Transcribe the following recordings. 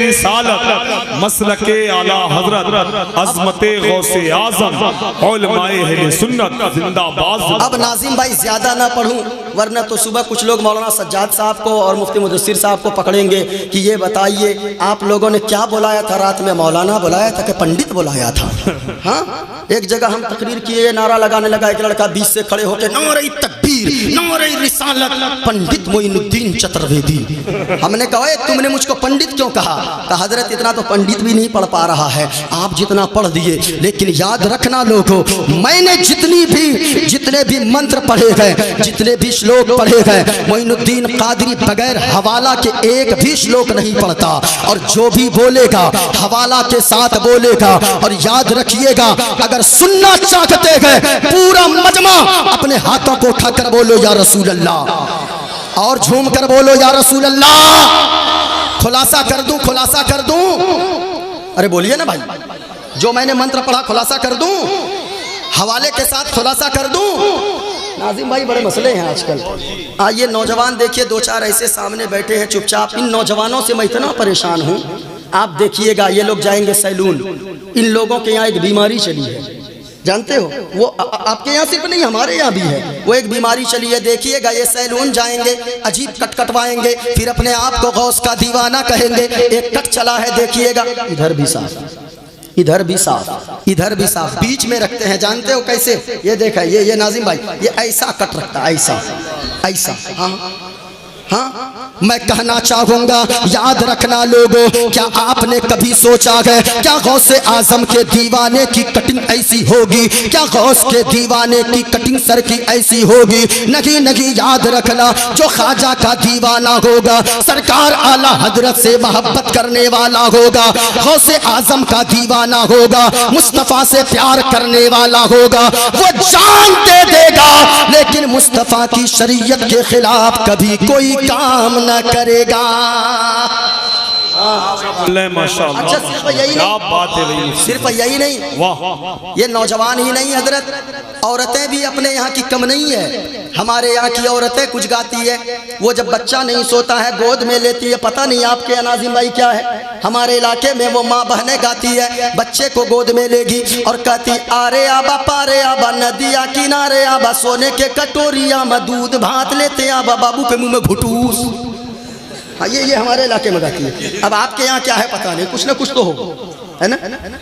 رسالت، مسلک اعلی حضرت، عظمت غوث اعظم، علماء اہل سنت زندہ باد۔ اب ناظم بھائی زیادہ نہ پڑھوں ورنہ تو صبح کچھ لوگ مولانا سجاد صاحب کو اور مفتی مدثر صاحب کو پکڑیں گے کہ یہ بتائیے آپ لوگوں نے کیا بلایا تھا رات میں، مولانا بلایا تھا کہ پنڈت بلایا تھا؟ ہاں ایک جگہ ہم تقریر کیے، نعرہ لگانے لگا ایک لڑکا بیچ سے کھڑے ہو کے نعرہ تکبیر، نعرہ رسالت، پنڈت معین الدین چترویدی۔ ہم نے کہا تم نے مجھ کو پنڈت کیوں کہا؟ کہا حضرت اتنا تو پنڈت بھی نہیں پڑھ پا رہا ہے، آپ جتنا پڑھ دیے، لیکن یاد رکھنا لوگوں، میں نے جتنے بھی منتر پڑھے گئے، جتنے بھی شلوک پڑھے گئے، معین الدین قادری بغیر حوالہ کے ایک بھی شلوک نہیں پڑھتا، اور جو بھی بولے گا حوالہ کے ساتھ بولے گا۔ اور یاد رکھیے گا اگر سننا چاہتے ہیں پورا مجمع اپنے ہاتھوں کو اٹھا کر بولو یا رسول اللہ، اور جھوم کر بولو یا رسول اللہ۔ خلاصہ کر دوں ارے بولیے نا بھائی، جو میں نے منتر پڑھا خلاصہ کر دوں، حوالے کے ساتھ خلاصہ کر دوں۔ ناظم بھائی بڑے مسئلے ہیں آج کل۔ آئیے نوجوان دیکھیے، دو چار ایسے سامنے بیٹھے ہیں چپ چاپ، ان نوجوانوں سے میں اتنا پریشان ہوں، آپ دیکھیے گا یہ لوگ جائیں گے سیلون، ان لوگوں کے یہاں ایک بیماری چلی ہے، جانتے ہو وہ آپ کے یہاں صرف نہیں ہمارے یہاں بھی ہے، وہ ایک بیماری چلی ہے، دیکھیے گا یہ سیلون جائیں گے، عجیب کٹ کٹوائیں گے، پھر اپنے آپ کو غوث کا دیوانہ کہیں گے، ایک کٹ چلا ہے دیکھیے گا ادھر بھی صاف، ادھر بھی صاف، بیچ میں رکھتے ہیں، جانتے ہو کیسے؟ یہ دیکھا یہ ناظم بھائی یہ ایسا کٹ رکھتا ہے، ایسا ہاں میں کہنا چاہوں گا یاد رکھنا لوگوں، کیا آپ نے کبھی سوچا ہے کیا غوث اعظم کے دیوانے کی کٹنگ ایسی ہوگی؟ کیا غوث کے دیوانے کی کٹنگ سر کی ایسی ہوگی؟ نہیں، یاد رکھنا جو خواجہ کا دیوانہ ہوگا، سرکار اعلی حضرت سے محبت کرنے والا ہوگا، غوث اعظم کا دیوانہ ہوگا، مصطفیٰ سے پیار کرنے والا ہوگا، وہ جان دے دے گا لیکن مصطفیٰ کی شریعت کے خلاف کبھی کوئی کام نہ کرے گا۔ اچھا صرف یہی نہیں، یہ نوجوان ہی نہیں حضرت، عورتیں بھی اپنے یہاں کی کم نہیں ہے۔ ہمارے یہاں کی عورتیں کچھ گاتی ہے، وہ جب بچہ نہیں سوتا ہے گود میں لیتی ہے، پتہ نہیں آپ کے ناظم بھائی کیا ہے، ہمارے علاقے میں وہ ماں بہنیں گاتی ہے، بچے کو گود میں لے گی اور کہتی آرے آبا پارے آبا ندیا کنارے آبا سونے کے کٹوریا میں دودھ بھات لیتے آبا بابو کے منہ میں گھٹوس۔ یہ ہمارے علاقے میں گاتی ہے، اب آپ کے یہاں کیا ہے پتہ نہیں، کچھ نہ کچھ تو ہو، ہے نا؟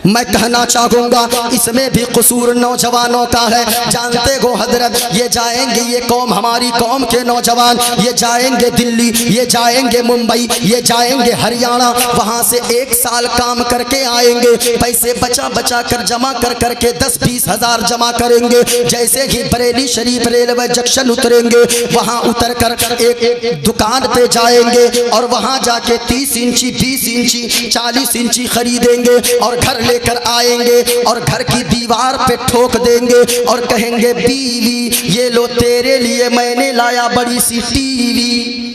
میں کہنا چاہوں گا اس میں بھی قصور نوجوانوں کا ہے، جانتے ہو حضرت یہ جائیں گے، یہ قوم ہماری قوم کے نوجوان یہ جائیں گے دلی، یہ جائیں گے ممبئی، یہ جائیں گے ہریانہ، وہاں سے 1 سال کام کر کے آئیں گے، پیسے بچا کر جمع کر کے 10-20 ہزار جمع کریں گے، جیسے ہی بریلی شریف ریلوے جنکشن اتریں گے، وہاں اتر کر ایک دکان پہ جائیں گے اور وہاں جا کے 30 انچی 20 انچی 40 انچی خریدیں گے اور گھر لے کر آئیں گے اور گھر کی دیوار پہ ٹھوک دیں گے اور کہیں گے بیوی یہ لو تیرے لیے میں نے لایا بڑی سی ٹی وی۔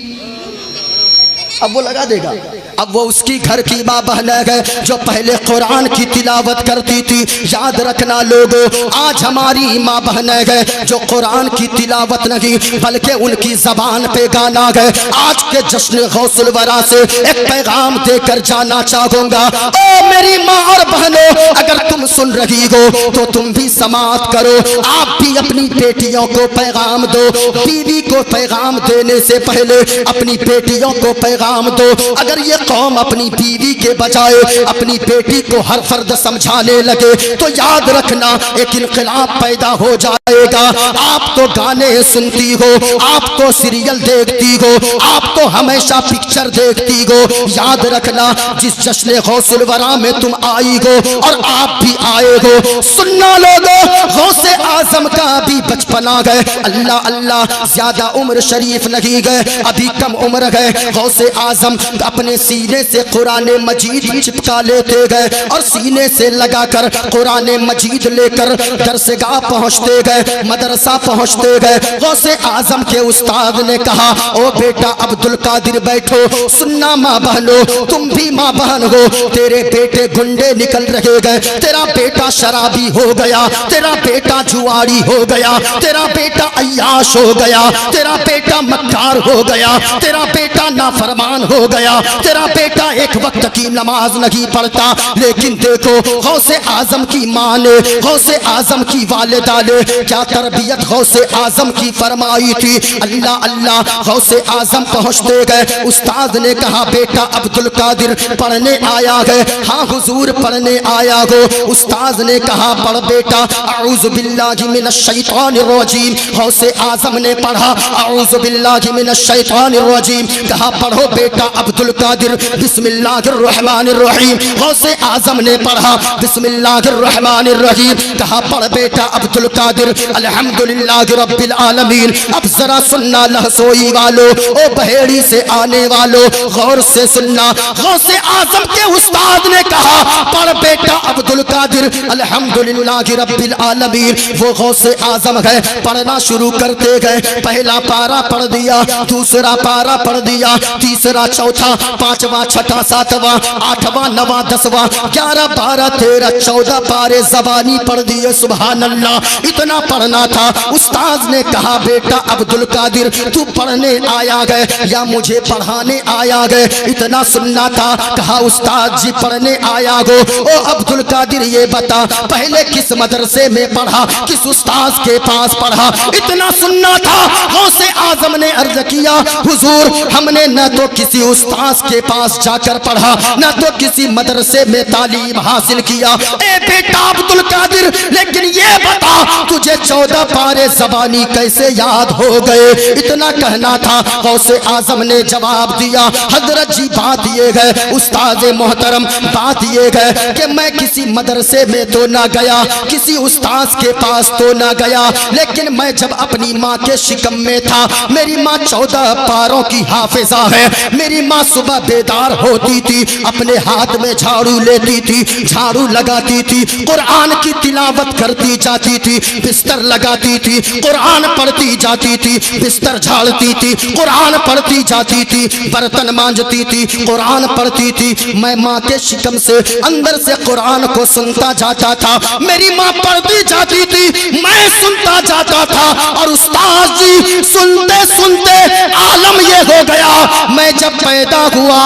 اب وہ لگا دے گا، اب وہ اس کی گھر کی ماں بہن ہے جو پہلے قرآن کی تلاوت کرتی تھی۔ یاد رکھنا لوگوں آج ہماری ماں بہن ہے جو قرآن کی تلاوت نہیں بلکہ ان کی زبان پہ گانا ہے۔ آج کے جشن غوث الورا سے ایک پیغام دے کر جانا چاہوں گا، او میری ماں اور بہنوں اگر تم سن رہی ہو تو تم بھی سماعت کرو، آپ بھی اپنی بیٹیوں کو پیغام دو، بیوی کو پیغام دینے سے پہلے اپنی بیٹیوں کو پیغام دو۔ اگر یہ قوم اپنی بیوی کے بجائے اپنی بیٹی کو ہر فرد سمجھانے لگے تو یاد رکھنا ایک انقلاب پیدا ہو جائے گا۔ آپ تو گانے سنتی ہو، آپ تو سیریل دیکھتی ہو، آپ تو ہمیشہ پکچر دیکھتی ہو، یاد رکھنا جس جشن غوث الورا میں تم آئی ہو اور آپ بھی آئے ہو، سننا لوگوں غوث اعظم کا بھی بچپنا گئے، اللہ اللہ زیادہ عمر شریف نہیں گئے، ابھی کم عمر گئے۔ غوث اعظم اپنے سینے سے قرآن مجید چپکا لیتے گئے اور سینے سے لگا کر قرآن مجید لے کر درسگاہ پہنچتے گئے، مدرسہ پہنچتے گئے۔ غوث اعظم کے استاد نے کہا او بیٹا عبد القادر بیٹھو، سننا ماں بہنو تم بھی ماں بہن ہو، تیرے بیٹے گنڈے نکل رہے گئے، تیرا بیٹا شرابی ہو گیا، تیرا بیٹا جواری ہو گیا، تیرا بیٹا عیاش ہو گیا، تیرا بیٹا مکار ہو گیا، تیرا بیٹا نافرمان ہو گیا، تیرا بیٹا ایک وقت کی نماز نہیں پڑھتا، لیکن دیکھو غوث اعظم کی ماں نے، غوث اعظم کی والدہ نے کیا تربیت غوث اعظم کی فرمائی تھی۔ اللہ اللہ، غوث اعظم پہنچتے گئے، استاد نے کہا بیٹا عبد القادر پڑھنے آیا ہے؟ ہاں حضور پڑھنے آیا ہو۔ استاد نے کہا پڑھ بیٹا، اعوذ باللہ من الشیطان الرجیم۔ غوث اعظم نے پڑھا اعوذ باللہ من الشیطان الرجیم، کہا پڑھو بیٹا عبد القادر بسم اللہ الرحمن الرحیم۔ غوث اعظم نے پڑھا بسم اللہ الرحمن الرحیم، کہا پڑھ بیٹا عبد القادر الحمدللہ رب العالمین۔ اب ذرا سننا لہسوئی والو، او بحیری سے آنے والو، غور سے سننا۔ غوث اعظم کے استاد نے کہا پڑھ بیٹا عبد القادر الحمدللہ رب العالمین۔ وہ غوث اعظم ہے، پڑھنا شروع کرتے گئے، پہلا پارا پڑھ دیا، دوسرا پارا پڑھ دیا، تیسرا، چوتھا، پانچواں، چھٹا، ساتواں، آٹھواں، نواں، دسواں، 11، 12، 13، 14 پارے زبانی پڑھ دیے۔ سبحان اللہ، اتنا پڑھنا تھا۔ استاد نے کہا بیٹا عبد القادر تو پڑھنے آیا گئے یا مجھے پڑھانے آیا گئے؟ اتنا سننا تھا۔ کہا استاد جی پڑھنے آیا گو۔ او عبد القادر یہ بتا پہلے کس مدرسے میں پڑھا، کس استاذ کے پاس پڑھا؟ اتنا سننا تھا۔ غوث اعظم نے عرض کیا حضور ہم نے نہ تو کسی استاذ کے پاس جا کر پڑھا، نہ تو کسی مدرسے میں تعلیم حاصل کیا۔ اے بیٹا عبد القادر لیکن یہ بتا تجھے 14 پارے زبانی کیسے یاد ہو گئے؟ اتنا کہنا تھا۔ غوث اعظم نے جواب دیا حضرت جی بات یہ ہے استاد محترم، بات یہ ہے کہ میں کسی مدرسے میں تو نہ گیا، کسی استاذ کے پاس تو نہ گیا، لیکن میں جب اپنی ماں کے شکم میں تھا، میری ماں 14 پاروں کی حافظہ ہے۔ میری ماں صبح بیدار ہوتی تھی، اپنے ہاتھ میں جھاڑو لیتی تھی، جھاڑو لگاتی تھی، قرآن کی تلاوت کرتی جاتی تھی، بستر لگاتی تھی، قرآن پڑھتی جاتی تھی، بستر جھاڑتی تھی، قرآن پڑھتی جاتی تھی، برتن مانجتی تھی، قرآن پڑھتی تھی۔ میں ماں کے شکم سے اندر سے قرآن کو سنتا جاتا تھا، میری ماں پڑھتی جاتی تھی، میں سنتا جاتا تھا، اور استاد جی سنتے سنتے عالم یہ ہو گیا میں جب پیدا ہوا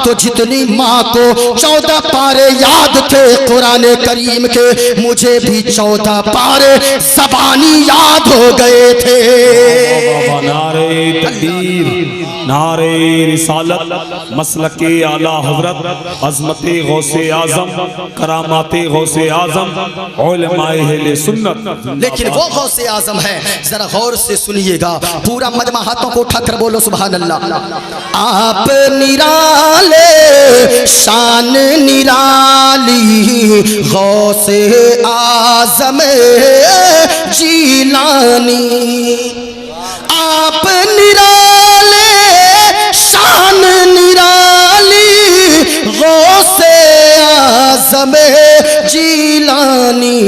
تو جتنی ماں کو 14 پارے یاد تھے قرآن کریم کے، مجھے بھی 14 پارے زبانی یاد ہو گئے تھے۔ نعرے تکبیر، نعرے رسالت، مسلک اعلیٰ حضرت، عظمت غوث اعظم، کرامات غوث اعظم، علماء اہل سنت۔ لیکن وہ غوث اعظم ہے، ذرا غور سے سنیے گا، پورا مجمع ہاتھوں کو اٹھا کر بولو سبحان اللہ۔ آپ نرالے شان نرالی غوث اعظم جیلانی، آپ نرالے شان نرالی غوث اعظم جیلانی،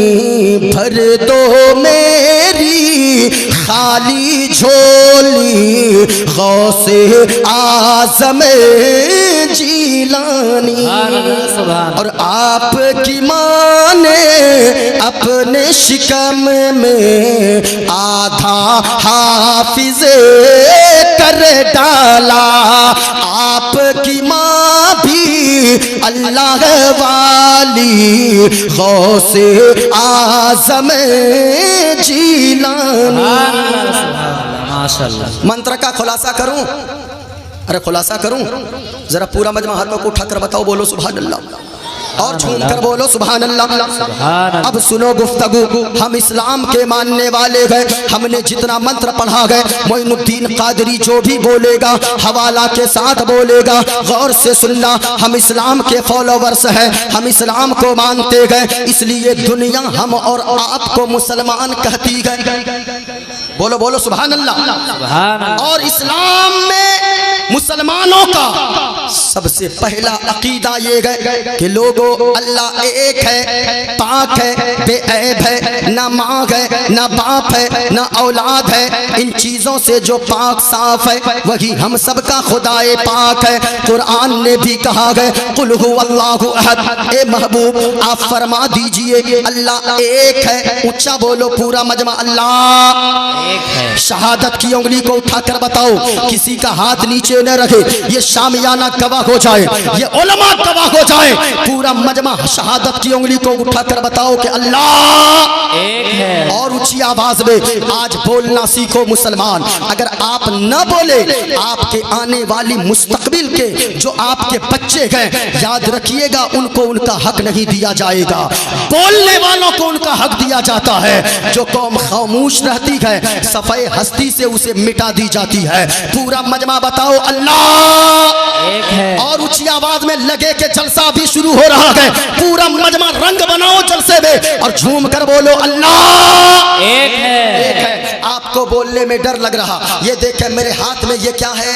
بھر دو میری خالی جھولی غوث اعظم جیلانی۔ اور آپ کی ماں نے اپنے شکم میں آدھا حافظ کر ڈالا، آپ کی ماں بھی اللہ والی غوث اعظم جیلانی۔ منتر کا خلاصہ کروں؟ ارے خلاصہ کروں؟ ذرا پورا مجمع ہاتھوں کو اٹھا کر بتاؤ، بولو سبحان اللہ، اور جھوم کر بولو سبحان اللہ۔ اب سنو گفتگو، ہم اسلام کے ماننے والے گئے، ہم نے جتنا منتر پڑھا گئے، معین الدین قادری جو بھی بولے گا حوالہ کے ساتھ بولے گا، غور سے سننا۔ ہم اسلام کے فالوورز ہیں، ہم اسلام کو مانتے گئے، اس لیے دنیا ہم اور آپ کو مسلمان کہتی گئے۔ بولو بولو سبحان اللہ۔ اور اسلام میں مسلمانوں کا سب سے پہلا عقیدہ یہ ہے کہ لوگوں اللہ ایک ہے، پاک ہے، بے عیب ہے، نہ ماں ہے، نہ باپ ہے، نہ اولاد ہے، ان چیزوں سے جو پاک صاف ہے وہی ہم سب کا خدائے پاک ہے۔ قرآن نے بھی کہا ہے قل هو اللہ احد، اے محبوب آپ فرما دیجئے اللہ ایک ہے۔ اونچا بولو پورا مجمع، اللہ ایک ہے۔ شہادت کی انگلی کو اٹھا کر بتاؤ، کسی کا ہاتھ نیچے نہ رکھے، یہ شامیانہ گواہ ہو جائے، یہ علماء گواہ ہو جائے، پورا مجمع شہادت کی انگلی کو اٹھا کر بتاؤ کہ اللہ ایک ہے۔ اور اونچی آواز میں آج بولنا سیکھو مسلمان، اگر آپ نہ بولے آپ کے آنے والی مستقبل کے جو آپ کے بچے ہیں، یاد رکھیے گا ان کو ان کا حق نہیں دیا جائے گا، بولنے والوں کو ان کا حق دیا جاتا ہے۔ جو قوم خاموش رہتی ہے صفحے ہستی سے اسے مٹا دی جاتی ہے۔ پورا مجمع بتاؤ اللہ ایک ہے۔ اور اونچی آواز میں لگے کہ جلسہ بھی شروع ہو رہا ہے، پورا مجمع رنگ بناؤ جلسے میں اور جھوم کر بولو اللہ ایک ہے۔ آپ کو بولنے میں ڈر لگ رہا، یہ دیکھیں میرے ہاتھ میں یہ کیا ہے،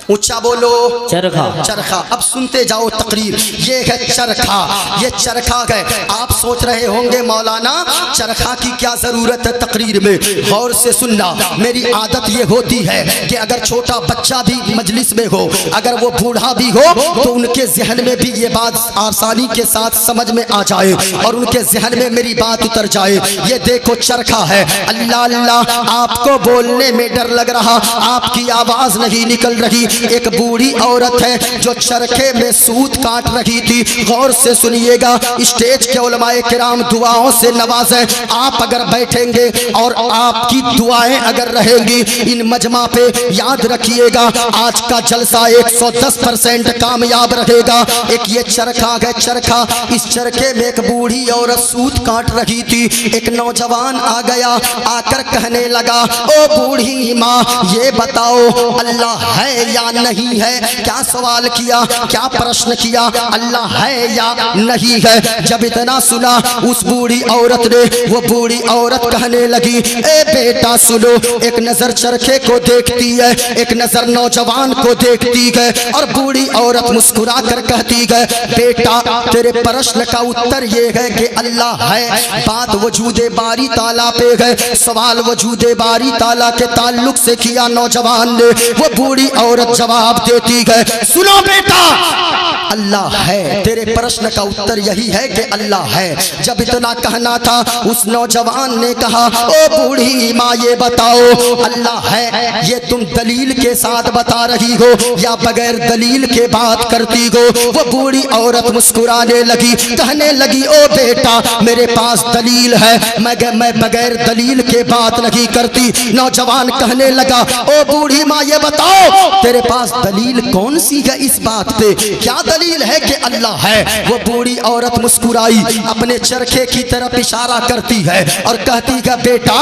اونچا بولو چرخا۔ چرخا اب سنتے جاؤ تقریر، یہ ہے چرخا، یہ چرخا ہے۔ آپ سوچ رہے ہوں گے مولانا چرخا کی کیا ضرورت ہے تقریر میں، غور سے سننا۔ میری عادت یہ ہوتی ہے کہ اگر چھوٹا بچہ بھی مجلس میں ہو، اگر وہ بوڑھا بھی ہو تو ان کے ذہن میں بھی یہ بات آسانی کے ساتھ سمجھ میں آ جائے اور ان کے ذہن میں میری بات اتر جائے۔ یہ دیکھو چرخا ہے، اللہ اللہ آپ کو بولنے میں ڈر لگ رہا، آپ کی آواز نہیں نکل رہی۔ ایک بوڑھی عورت ہے جو چرخے میں سوت کاٹ رہی تھی، غور سے سنیے گا، اسٹیج کے علماء کرام دعاؤں سے نوازیں۔ آپ اگر بیٹھیں گے اور آپ کی دعائیں اگر رہیں گی ان مجمع پہ، یاد رکھیے گا آج کا جلسہ 110% کامیاب رہے گا۔ ایک یہ چرخا ہے، چرخا، اس چرخے میں ایک بوڑھی عورت سوت کاٹ رہی تھی، ایک نوجوان آ گیا، آ کر کہنے لگا او بوڑھی ماں یہ بتاؤ اللہ ہے یا نہیں ہے؟ کیا سوال کیا، کیا پرشن کیا، اللہ ہے یا نہیں ہے؟ جب اتنا سنا اس بوڑھی عورت نے، وہ بوڑھی عورت کہنے لگی اے بیٹا سنو، ایک نظر چرخے کو دیکھتی ہے، ایک نظر نوجوان کو دیکھتی ہے، اور بوڑھی عورت مسکرا کر کہتی ہے بیٹا تیرے پرشن کا اتر یہ ہے کہ اللہ ہے، بات وجود باری تعالیٰ پہ ہے، سوال وجود باری تعالیٰ کے تعلق سے کیا نوجوان نے۔ وہ بوڑھی عورت جواب دیتی ہے سنو بیٹا اللہ ہے، تیرے پرشن کا اتر یہی ہے کہ اللہ ہے۔ جب اتنا کہنا تھا اس نوجوان نے کہا او بوڑھی ماں یہ بتاؤ اللہ ہے یہ تم دلیل کے ساتھ بتا رہی ہو یا بغیر دلیل کے بات کرتی ہو؟ وہ بوڑھی عورت مسکرانے لگی، کہنے لگی او بیٹا میرے پاس دلیل ہے، میں بغیر دلیل کے بات نہیں کرتی۔ نوجوان کہنے لگا او بوڑھی ماں یہ بتاؤ تیرے پاس دلیل کون سی ہے اس بات پہ، کیا دلیل ہے کہ اللہ ہے؟ وہ بوڑھی عورت مسکرائی، اپنے چرخے کی طرف اشارہ کرتی ہے اور کہتی ہے بیٹا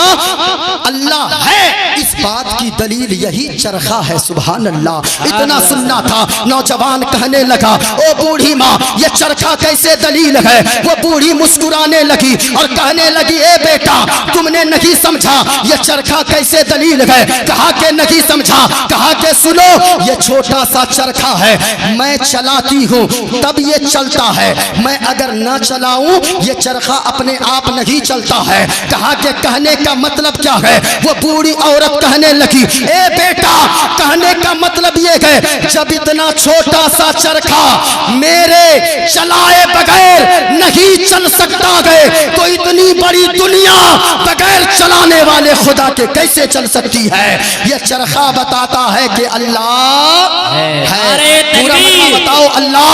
اللہ ہے، اس بات کی دلیل یہی چرخا ہے۔ سبحان اللہ، اتنا سننا تھا۔ نوجوان کہنے لگا او بوڑھی ماں یہ چرخا کیسے دلیل ہے؟ وہ بوڑھی مسکرانے لگی اور کہنے لگی اے بیٹا تم نے نہیں سمجھا یہ چرخا کیسے دلیل ہے؟ کہا کہ نہیں سمجھا، کہا کہ سنو یہ چھوٹا سا چرخا ہے، میں چلاتی ہوں تب یہ چلتا ہے، میں اگر نہ چلاؤں یہ چرخا اپنے آپ نہیں چلتا ہے۔ کہا کہ کہنے کا مطلب کیا ہے؟ وہ بوڑھی عورت کہنے لگی اے بیٹا کہنے کا مطلب یہ ہے جب اتنا چھوٹا سا چرخا میرے چلائے بغیر نہیں چل سکتا ہے تو اتنی بڑی دنیا بغیر چلانے والے خدا کے کیسے چل سکتی ہے؟ یہ چرخا بتاتا ہے کہ اللہ ہے۔ پورا مطلب بتاؤ اللہ۔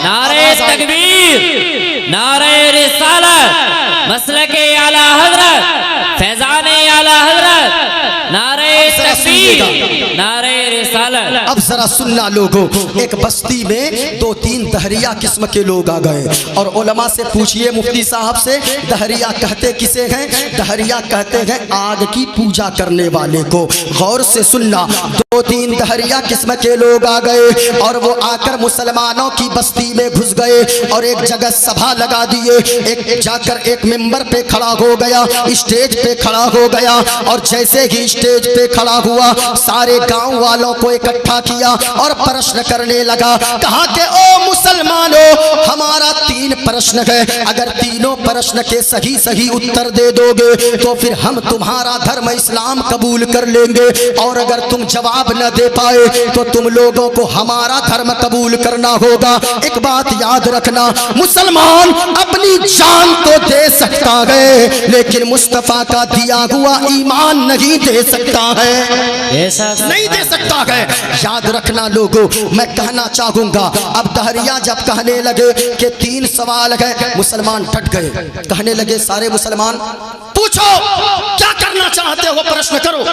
نعرہ تکبیر، نعرہ رسالت، مسلک اعلی حضرت، فیضان اعلی حضرت، نعرہ تکبیر، نعرہ رسالت۔ اب ذرا سننا لوگوں، ایک بستی میں 2-3 دہریہ قسم کے لوگ آ گئے اور علماء سے پوچھئے مفتی صاحب سے دہریہ کہتے کسے ہیں؟ دہریہ کہتے ہیں آگ کی پوجا کرنے والے کو۔ غور سے سننا، 2-3 دہریہ قسم کے لوگ آ گئے اور وہ آ کر مسلمانوں کی بستی میں گھس گئے اور ایک جگہ سبھا لگا دیے، ایک جا کر ایک ممبر پہ کھڑا ہو گیا، اسٹیج پہ کھڑا ہو گیا، اور جیسے ہی اسٹیج پہ کھڑا ہوا ہوا، سارے گاؤں والوں کو اکٹھا کیا اور پرشن کرنے لگا. کہا کہ او مسلمانوں، ہمارا 3 پرشن ہے، اگر تینوں پرشن کے صحیح اتر دے دو گے تو پھر ہم تمہارا دھرم اسلام قبول کر لیں گے، اور اگر تم جواب نہ دے پائے تو تم لوگوں کو ہمارا دھرم قبول کرنا ہوگا. ایک بات یاد رکھنا، مسلمان اپنی جان تو دے سکتا ہے لیکن مصطفیٰ کا دیا ہوا ایمان نہیں دے سکتا ہے، نہیں دے سکتا ہے. یاد رکھنا لوگوں، میں کہنا چاہوں گا، اب دہریہ جب کہنے لگے کہ 3 سوال ہے، مسلمان ڈٹ گئے. کہنے لگے سارے مسلمان، پوچھو کیا کرنا چاہتے ہو، پرشن کرو.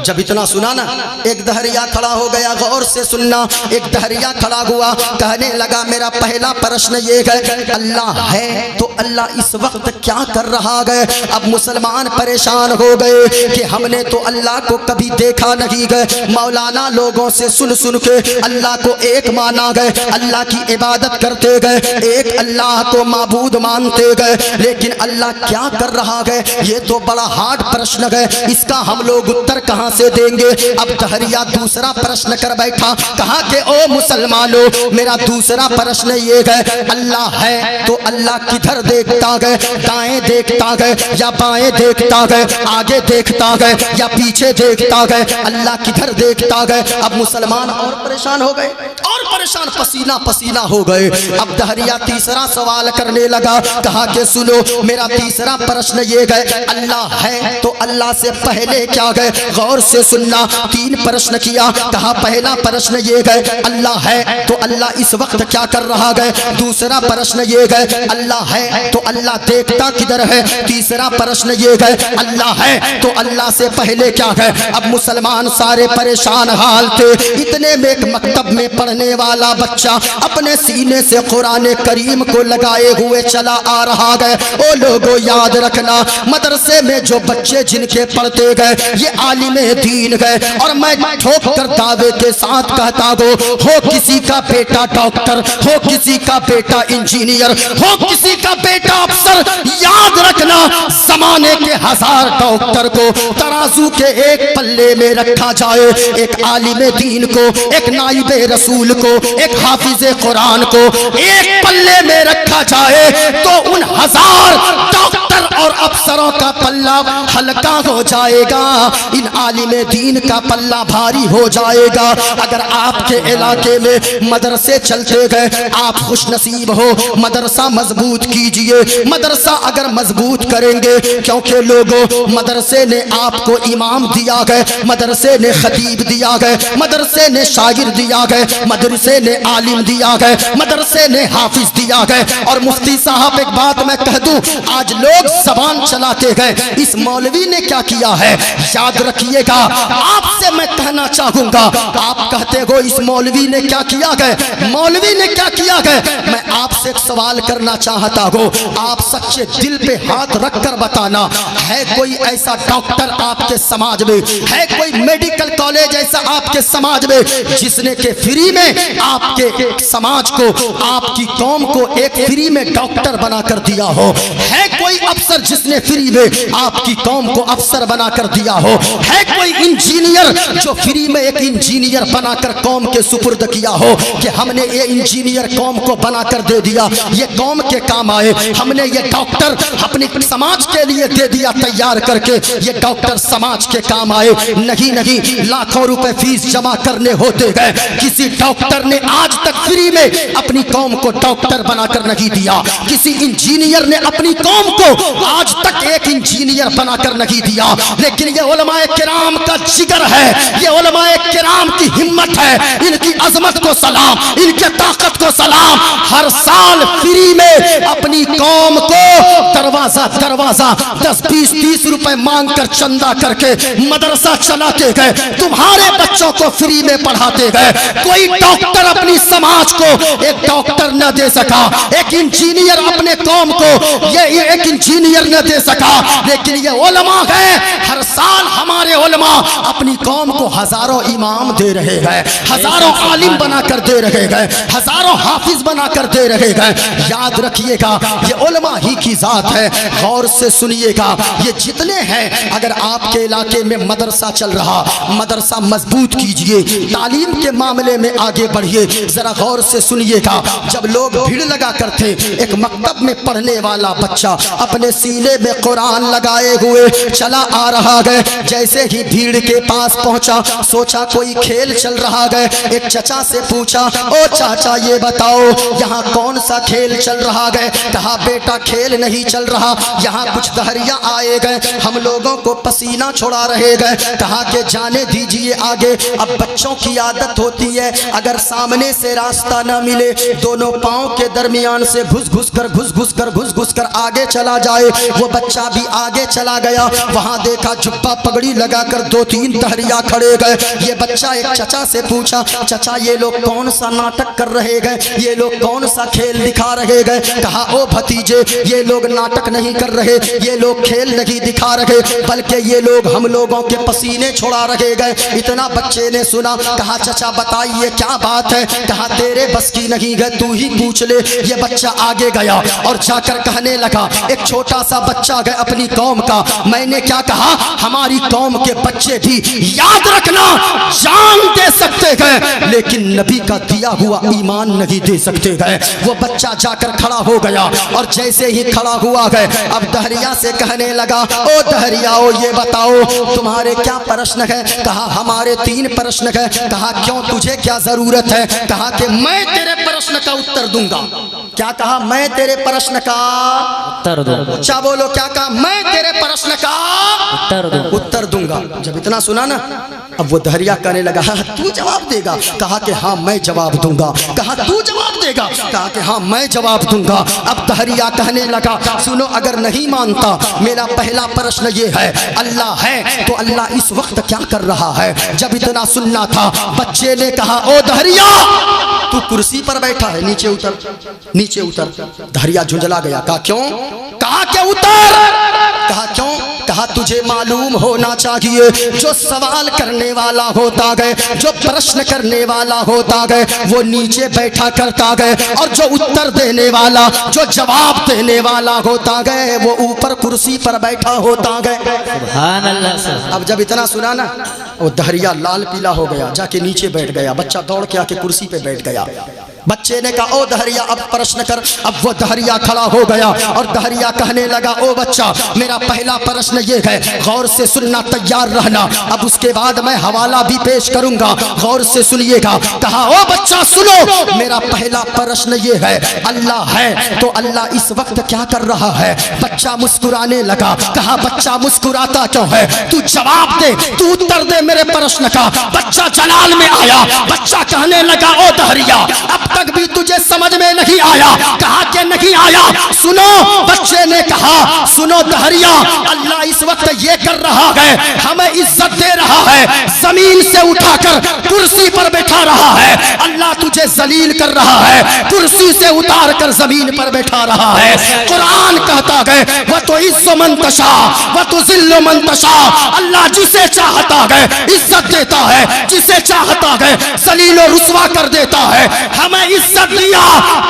جب اتنا سنا نا، ایک دہریہ کھڑا ہو گیا. غور سے سننا، ایک دہریہ کھڑا ہوا، کہنے لگا میرا پہلا پرشن یہ ہے، اللہ ہے تو اللہ اس وقت کیا کر رہا ہے. اب مسلمان پریشان ہو گئے کہ ہم نے تو اللہ کو کبھی دیکھا نہیں گئے. مولانا لوگوں سے سن کے اللہ کو ایک مانا گئے، اللہ کی عبادت کرتے گئے، ایک اللہ کو معبود مانتے گئے، لیکن اللہ کیا کر رہا ہے یہ تو بڑا ہارڈ پرشن ہے، اس کا ہم لوگ اتر کہاں سے دیں گے. اب دہریہ دوسرا پرشن کر بیٹھا. کہا کہ او مسلمانوں، میرا دوسرا پرشن یہ ہے، اللہ ہے تو اللہ کدھر دیکھتا ہے، دائیں دیکھتا ہے یا بائیں دیکھتا ہے، آگے دیکھتا ہے یا پیچھے دیکھتا ہے، اللہ کدھر دیکھتا ہے. اب مسلمان اور پریشان ہو گئے، اور پریشان پسینہ پسینہ ہو گئے. اب دہریہ تیسرا سوال کرنے لگا. کہا کہ سنو، میرا تیسرا پرشن یہ ہے، اللہ ہے تو اللہ سے پہلے کیا ہے. غور سے سننا، 3 پرشن کیا. کہا پہلا پرشن یہ ہے، اللہ ہے تو اللہ اس وقت کیا کر رہا ہے. دوسرا پرشن یہ ہے، اللہ ہے تو اللہ دیکھتا کدھر ہے. تیسرا پرشن یہ ہے، اللہ ہے تو اللہ سے پہلے کیا ہے. اب مسلمان سارے پریشان حال تھے. اتنے میں ایک مکتب میں پڑھنے والا بچہ اپنے سینے سے قرآن کریم کو لگائے ہوئے چلا آ رہا ہے. او لوگوں یاد رکھنا، مدرسے میں جو بچے جن کے پڑھتے گئے یہ عالم دین گئے، اور میں ٹھوک کر دعوے کے ساتھ کہتا ہو کسی کا بیٹا ڈاکٹر، ہو کسی کا بیٹا انجینئر، ہو کسی کا بیٹا افسر، یاد رکھنا زمانے کے 1000 ڈاکٹر کو ترازو کے ایک پلے میں رکھا جائے، ایک عالم دین کو، ایک نائب رسول کو، ایک حافظ قرآن کو ایک پلے میں رکھا جائے تو ان 1000 ڈاکٹر اور افسروں کا پلہ ہلکا ہو جائے گا، ان عالم دین کا پلہ بھاری ہو جائے گا. اگر آپ کے علاقے میں مدرسے چلتے گئے، آپ خوش نصیب ہو، مدرسہ مضبوط کیجئے. مدرسہ اگر مضبوط کریں گے، کیونکہ لوگوں مدرسے نے آپ کو امام دیا گئے، مدرسے نے خطیب دیا گئے، مدرسے نے شاگرد دیا گئے، مدرسے نے عالم دیا گئے، مدرسے نے حافظ دیا گئے. اور مفتی صاحب ایک بات میں کہہ دوں، آج لوگ زبان چلاتے گئے، اس مولوی نے کیا کیا ہے. یاد رکھیے گا، آپ سے میں کہنا چاہوں گا، آپ کہتے ہو اس مولوی نے کیا کیا گئے، مولوی نے کیا کیا گئے. میں آپ سے ایک سوال کرنا چاہتا ہوں، آپ سچے دل پہ ہاتھ رکھ کر بتانا، ہے کوئی ایسا ڈاکٹر آپ کے سماج میں، ہے کوئی میڈیکل کالج ایسا آپ کے سماج میں جس نے کہ فری میں آپ کے سماج کو، آپ کی قوم کو ایک فری میں ڈاکٹر بنا کر دیا ہو؟ ہے کوئی افسر جس نے فری میں آپ کی قوم کو افسر بنا کر دیا ہو؟ ہے کوئی انجینئر جو فری میں ایک انجینئر بنا کر قوم کے سپرد کیا ہو کہ ہم نے یہ انجینئر قوم کو بنا کر دے دیا، یہ قوم کے کام آئے، ہم نے یہ ڈاکٹر اپنی سماج کے لیے دے دیا تیار کر کے، یہ ڈاکٹر سماج کے کام آئے؟ نہیں، لاکھوں روپے فیس جمع کرنے ہوتے گئے، کسی ڈاکٹر نے آج تک فری میں اپنی قوم کو ڈاکٹر بنا کر نہیں دیا، کسی انجینئر نے اپنی قوم کو آج تک ایک انجینئر بنا کر نہیں دیا. لیکن یہ علماء کرام کا جگر ہے، یہ علماء کرام کی ہمت ہے، ان کی عظمت کو سلام، ان کے طاقت کو سلام. ہر سال فری میں اپنی قوم کو دروازہ 10-20-30 روپے مانگ کر چندہ کر کے مدرسہ چلاتے گئے، تمہارے بچوں کو فری میں پڑھاتے گئے. کوئی ڈاکٹر اپنی سماج کو ایک ڈاکٹر نہ دے سکا، ایک انجینئر اپنے قوم کو یہ ایک انجینئر نہ دے سکا. لیکن یہ علماء ہے، ہر سال ہمارے علماء اپنی قوم کو ہزاروں امام دے رہے ہیں، ہزاروں عالم بنا کر دے رہے ہیں، ہزاروں حافظ بنا کر دے رہے ہیں. یاد رکھیے گا، یہ علماء ہی کی ذات ہے. غور سے سنیے گا. یہ جتنے ہیں, اگر آپ کے علاقے میں مدرسہ چل رہا, مدرسہ مضبوط کیجئے, تعلیم کے معاملے میں آگے بڑھیے. ذرا غور سے سنیے گا, جب لوگ بھیڑ لگا کرتے, ایک مکتب میں پڑھنے والا بچہ اپنے سینے میں قرآن لگائے ہوئے چلا آ رہا ہے. جیسے ہی بھیڑ کے پاس پہنچا, سوچا کوئی کھیل چل رہا ہے. ایک چچا سے پوچھا, او چاچا یہ بتاؤ یہاں کون سا کھیل چل رہا ہے؟ کہا بیٹا کھیل نہیں چل رہا, یہاں کچھ دہریاں آئے گئے, ہم لوگوں کو پسینہ چھوڑا رہے گئے. کہا کہ جانے دیجئے آگے. اب بچوں کی عادت ہوتی ہے, اگر سامنے سے راستہ نہ ملے, دونوں پاؤں کے درمیان سے گھس گھس کر آگے چلا جائے. وہ بچہ بھی آگے چلا گیا. وہاں دیکھا جبہ پگڑی لگا کر 2-3 دہریاں کھڑے گئے. یہ بچہ ایک چچا سے پوچھا, چچا یہ لوگ کون سا ناٹک کر رہے گئے, یہ لوگ کون سا کھیل دکھا رہے گئے؟ کہا او بھتیجے, یہ لوگ ناٹک نہیں کر رہے, یہ لوگ کھیل نہیں دکھا رہے, بلکہ یہ لوگ ہم لوگوں کے پسینے چھڑا رہے گئے. اتنا بچے نے سنا. کہا چچا بتائیے کیا بات ہے؟ کہا تیرے بس کی نہیں ہے, تو ہی پوچھ لے. یہ بچہ آگے گیا اور جا کر کہنے لگا, ایک چھوٹا سا بچہ ہے اپنی قوم کا, میں نے کیا کہا, ہماری قوم کے بچے بھی یاد رکھنا جان دے سکتے ہیں لیکن نبی کا دیا ہوا ایمان نہیں دے سکتے ہیں. وہ بچہ جا کر کھڑا ہو گیا اور جیسے ہی کھڑا ہوا ہے, اب دہریا سے کہنے لگا, او دہریاؤ یہ بتاؤ تمہارے کیا پرشن ہے؟ کہا ہمارے 3 پرشن ہے. کہا کیوں, تجھے کیا ضرورت ہے؟ کہا کہ میں تیرے پرشن کا اتر دوں گا. کیا کہا؟ میں تیرے پرشن کا اتر دوں گا. اچھا بولو, کیا کہا؟ میں تیرے پرشن کا اتر دوں گا. جب اتنا سنا نا, اب وہ دہریا کہنے لگا, تو جواب دے گا؟ کہا کہ ہاں میں جواب دوں گا. کہا تو جواب دے گا؟ کہا کہ ہاں میں جواب دوں گا. اب دہریا کہنے لگا, سنو اگر نہیں مانتا, میرا پہلا پرشن یہ ہے, اللہ ہے تو اللہ اس وقت کیا کر رہا ہے؟ جب اتنا سننا تھا, بچے نے کہا, او دہریا تو کرسی پر بیٹھا ہے, نیچے اتر. دہریا جھنجلا گیا. کہا کیوں؟ کہا کہ اتر. کہا کیوں؟ کہا تجھے معلوم ہونا چاہیے, جو سوال کرنے والا ہوتا گئے, جو پرشن کرنے والا ہوتا گئے, وہ نیچے بیٹھا کرتا گئے, اور جو اتر دینے والا, جو جواب دینے والا ہوتا گئے, وہ اوپر کرسی پر بیٹھا ہوتا گئے. سبحان اللہ. اب جب اتنا سنا نا, وہ دہریا لال پیلا ہو گیا, جا کے نیچے بیٹھ گیا. بچہ دوڑ کے آ کے کرسی پہ بیٹھ گیا. بچے نے کہا, او دہریا اب پرشن کر. اب وہ دہریا کھڑا ہو گیا اور دہریا کہنے لگا, او بچہ میرا پہلا پرشن یہ ہے, غور سے سننا, تیار رہنا. اب اس کے بعد میں حوالہ بھی پیش کروں گا, غور سے سنیے گا. کہا, او بچہ سنو, میرا پہلا پرشن یہ ہے, اللہ ہے تو اللہ اس وقت کیا کر رہا ہے؟ بچہ مسکرانے لگا. کہا بچہ مسکراتا کیوں ہے؟ تو جواب دے, تو اتر دے میرے پرشن کا. بچہ جلال میں آیا. بچہ کہنے لگا, او دہریا اب تک بھی تجھے سمجھ میں نہیں آیا. کہا کہ نہیں آیا. سنو, بچے نے کہا, سنو دہریا, اللہ اس وقت یہ کر رہا ہے, ہمیں عزت دے رہا ہے, زمین سے اٹھا کر کرسی پر بیٹھا رہا ہے. اللہ تجھے ذلیل کر رہا ہے, کرسی سے اتار کر زمین پر بیٹھا رہا ہے. قرآن کہتا ہے, وَتُعِزُّ مَن تَشَاءُ وَتُذِلُّ مَن تَشَاءُ. اللہ جسے چاہتا ہے عزت دیتا ہے, جسے چاہتا ہے ذلیل و رسوا کر دیتا ہے. ہمیں عزت دیا,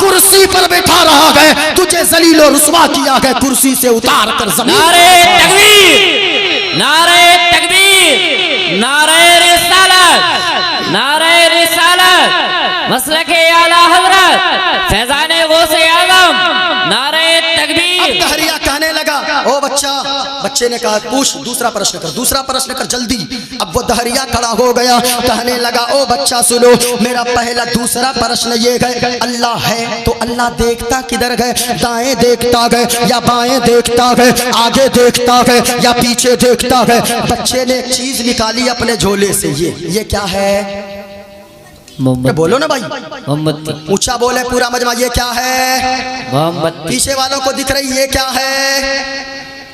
کرسی پر بیٹھا رہا ہے, تجھے ذلیل و رسوا کیا ہے, کرسی سے اتار کر زمین. نعرہ تکبیر, نعرہ تکبیر, نعرہ رسالت, نعرہ رسالت, مسلک اعلی حضرت فیضان غوث اعظم, نعرہ تکبیر. دہریا کہنے لگا, او بچہ. بچے نے کہا, پوچھ, دوسرا پرشن کر, دوسرا پرشن کر جلدی. اب وہ دہریا کھڑا ہو گیا, کہنے لگا, او بچہ سنو, میرا پہلا دوسرا پرشن یہ ہے, اللہ ہے تو اللہ دیکھتا کدھر ہے؟ دائیں دیکھتا ہے یا بائیں دیکھتا ہے, آگے دیکھتا ہے یا پیچھے دیکھتا ہے؟ بچے نے ایک چیز نکالی اپنے جھولے سے. یہ کیا ہے؟ بولو نا بھائی, محمد, اونچا بولے پورا مجمع, یہ کیا ہے؟ محمد. پیچھے والوں کو دکھ رہی, یہ کیا ہے؟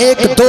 1 2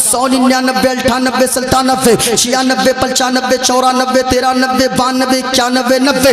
100 99 98 97 96 95 94 93 92 91 90।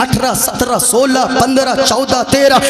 18 17 16 15 14 13।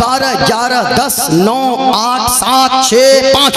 12 11 10 9 8 7 6 5।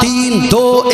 3 2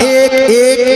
1 1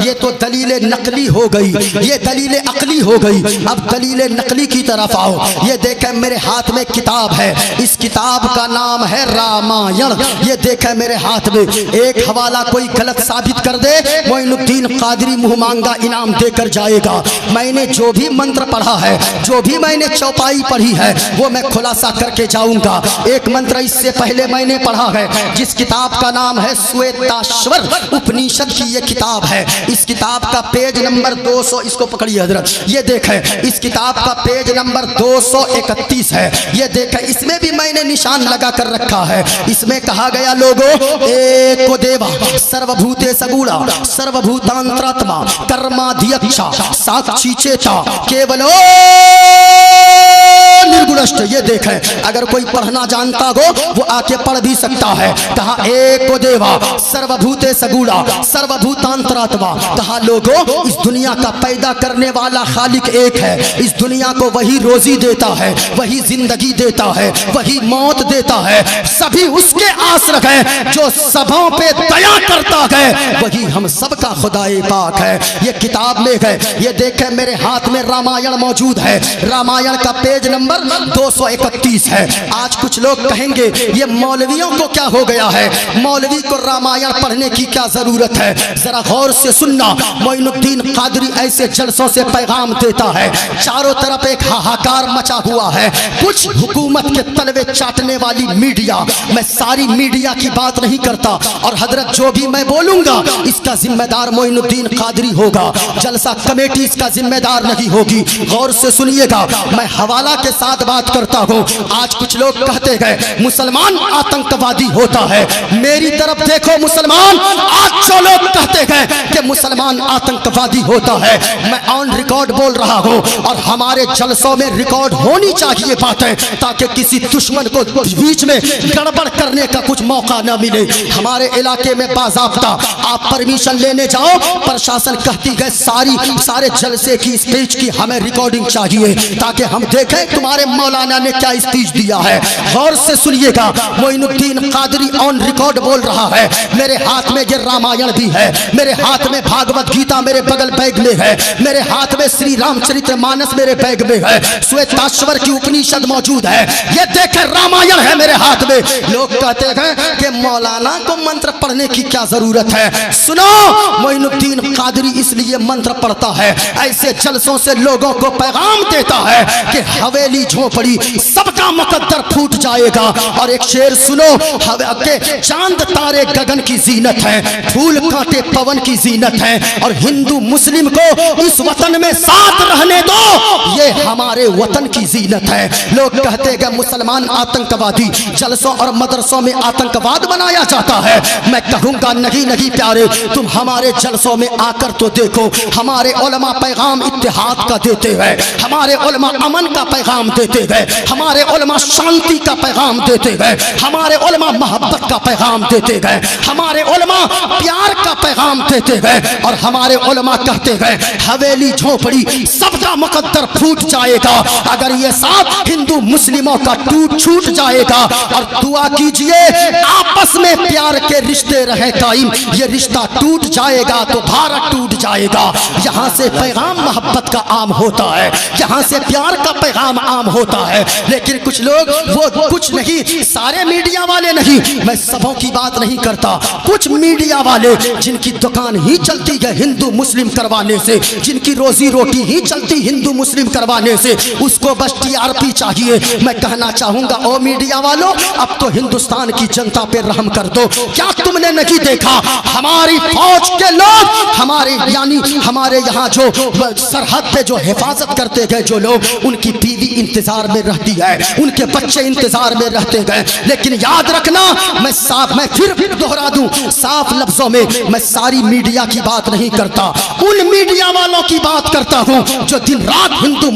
یہ تو دلیل نقلی ہو گئی، یہ دلیل عقلی ہو گئی، اب دلیل نقلی کی طرف آؤ۔ یہ دیکھیں میرے ہاتھ میں کتاب ہے، اس کتاب کا نام ہے رامائن۔ یہ دیکھیں میرے ہاتھ میں، ایک حوالہ کوئی غلط ثابت کر دے معین الدین قادری منہ مانگا انعام دے کر جائے گا۔ میں نے جو بھی منتر پڑھا ہے، جو بھی میں نے چوپائی پڑھی ہے، وہ میں خلاصہ کر کے جاؤں گا۔ ایک منتر اس سے پہلے میں نے پڑھا ہے، جس کتاب کا نام ہے سویتاشور اپنیشد کی یہ کتاب ہے۔ اس کتاب کا پیج نمبر 200، اس کو پکڑیے حضرت، یہ دیکھیں اس کتاب کا پیج نمبر 231 ہے۔ یہ دیکھیں اس میں بھی میں نے نشان لگا کر رکھا ہے۔ اس میں کہا گیا لوگوں ایک دیوا سروبھوتے سگوڑا سروبھوتانتراتما کرمادھیکشا ساکشی چیتا کیولو نرگنشٹ۔ یہ دیکھیں اگر کوئی پڑھنا جانتا ہو وہ آ کے پڑھ بھی سکتا ہے۔ کہا ایک دیوا سروبھوتے سگوڑا سروبھوتانتراتما، کہا لوگوں اس دنیا کا پیدا کرنے والا خالق ایک ہے، اس دنیا کو وہی روزی دیتا ہے، وہی زندگی دیتا ہے، وہی موت دیتا ہے، سبھی اس کے آسرگ ہیں، جو سبوں پہ دیا کرتا ہے وہی ہم سب کا خدائے پاک ہے۔ یہ کتاب لے گئے، یہ دیکھیں میرے ہاتھ میں رامائن موجود ہے، رامائن کا پیج نمبر 231 ہے۔ آج کچھ لوگ کہیں گے یہ مولویوں کو کیا ہو گیا ہے، مولوی کو رامائن پڑھنے کی کیا ضرورت ہے؟ ذرا غور سے سننا، معین الدین قادری ایسے جلسوں سے پیغام دیتا ہے، چاروں طرف ایک ہاہاکار مچا ہوا ہے، کچھ حکومت کے تلوے چاٹنے والی میڈیا، میں ساری میڈیا کی بات نہیں کرتا، اور حضرت جو بھی میں بولوں گا اس کا ذمہ دار معین الدین قادری ہوگا، جلسہ کمیٹی اس کا ذمہ دار نہیں ہوگی۔ غور سے سنیے گا، میں حوالہ کے ساتھ بات کرتا ہوں۔ آج کچھ لوگ کہتے گئے مسلمان آتنکوادی ہوتا ہے، میری طرف دیکھو مسلمان، آج جو لوگ کہتے گئے کہ مسلمان آتنکوادی ہوتا ہے، میں آن ریکارڈ بول رہا ہوں، اور ہمارے جلسوں میں ریکارڈ ہونی چاہیے باتیں، تاکہ کسی دشمن کو بیچ میں گڑبڑ کرنے کا کچھ موقع نہ ملے۔ ہمارے علاقے میں باضابطہ آپ پرمیشن لینے جاؤ، پرشاسن کہتی ہے سارے جلسے کی اسپیچ کی ہمیں ریکارڈنگ چاہیے، تاکہ ہم دیکھیں تمہارے مولانا نے کیا اسپیچ دیا ہے۔ غور سے سنیے گا، معین الدین قادری آن ریکارڈ بول رہا ہے، میرے ہاتھ میں یہ رامائن بھی ہے، میرے ہاتھ میں بھاگوت گیتا میرے بغل بیگ میں ہے، میرے ہاتھ میں سری رام چرتر مانس میرے بیگ میں ہے، سویتاشور کی اپنیشد موجود ہے، یہ دیکھیں رامائن ہے میرے ہاتھ میں۔ لوگ کہتے ہیں کہ مولانا کو منتر پڑھنے کی کیا ضرورت ہے؟ سنو، معین الدین قادری اس لیے منتر پڑھتا ہے، ایسے جلسوں سے لوگوں کو پیغام دیتا ہے کہ حویلی جھونپڑی سب کا مقدر پھوٹ جائے گا۔ اور ایک شعر سنو کہ چاند تارے گگن کی زینت ہے، پھول کانٹے پون کی زینت ہے، اور ہندو مسلم کو اس وطن میں ساتھ رہنے دو، یہ ہمارے وطن کی زینت ہے۔ لوگ کہتے ہیں مسلمان آتنکوادی، جلسوں اور مدرسوں میں آتنکواد بنایا جاتا ہے، میں کہوں گا نہیں نہیں پیارے، تم ہمارے جلسوں میں آ کر تو دیکھو، ہمارے علماء پیغام اتحاد کا دیتے ہیں، ہمارے علماء امن کا پیغام دیتے ہیں، ہمارے علماء شانتی کا پیغام دیتے ہیں، ہمارے علماء محبت کا پیغام دیتے ہیں، ہمارے علماء پیار کا پیغام دیتے ہیں، اور ہمارے علماء کہتے ہیں حویلی جھونپڑی سب کا مقدر پھوٹ جائے گا اگر یہ ساتھ ہندو مسلموں کا ٹوٹ چھوٹ جائے گا۔ اور دعا کیجئے آپس میں پیار کے رشتے رہے قائم، یہ رشتہ ٹوٹ جائے گا تو بھارت ٹوٹ جائے گا۔ یہاں سے پیغام محبت کا عام ہوتا ہے، یہاں سے پیار کا پیغام عام ہوتا ہے، لیکن کچھ لوگ وہ کچھ نہیں، سارے میڈیا والے نہیں، میں سبوں کی بات نہیں کرتا، کچھ میڈیا والے جن کی دکان ہی چلتی ہے ہندو مسلم کروانے سے، جن کی روزی روٹی ہی چلتی ہندو مسلم کروانے سے، اس کو بس ٹی آر پی چاہیے۔ میں کہنا چاہوں گا او میڈیا والوں، اب تو ہندوستان کی جنتا پہ رحم کر دو۔ کیا تم نے نہیں دیکھا ہماری فوج کے لوگ، ہمارے یعنی ہمارے یہاں جو سرحد پہ جو حفاظت کرتے گئے جو لوگ، ان کی بیوی انتظار میں رہتی ہے، ان کے بچے انتظار میں رہتے گئے، لیکن یاد رکھنا میں پھر دہرا دوں صاف لفظوں میں، میں ساری میڈیا کی بات نہیں کرتا، ان میڈیا والوں کی بات کرتا ہوں جو دن رات ہندو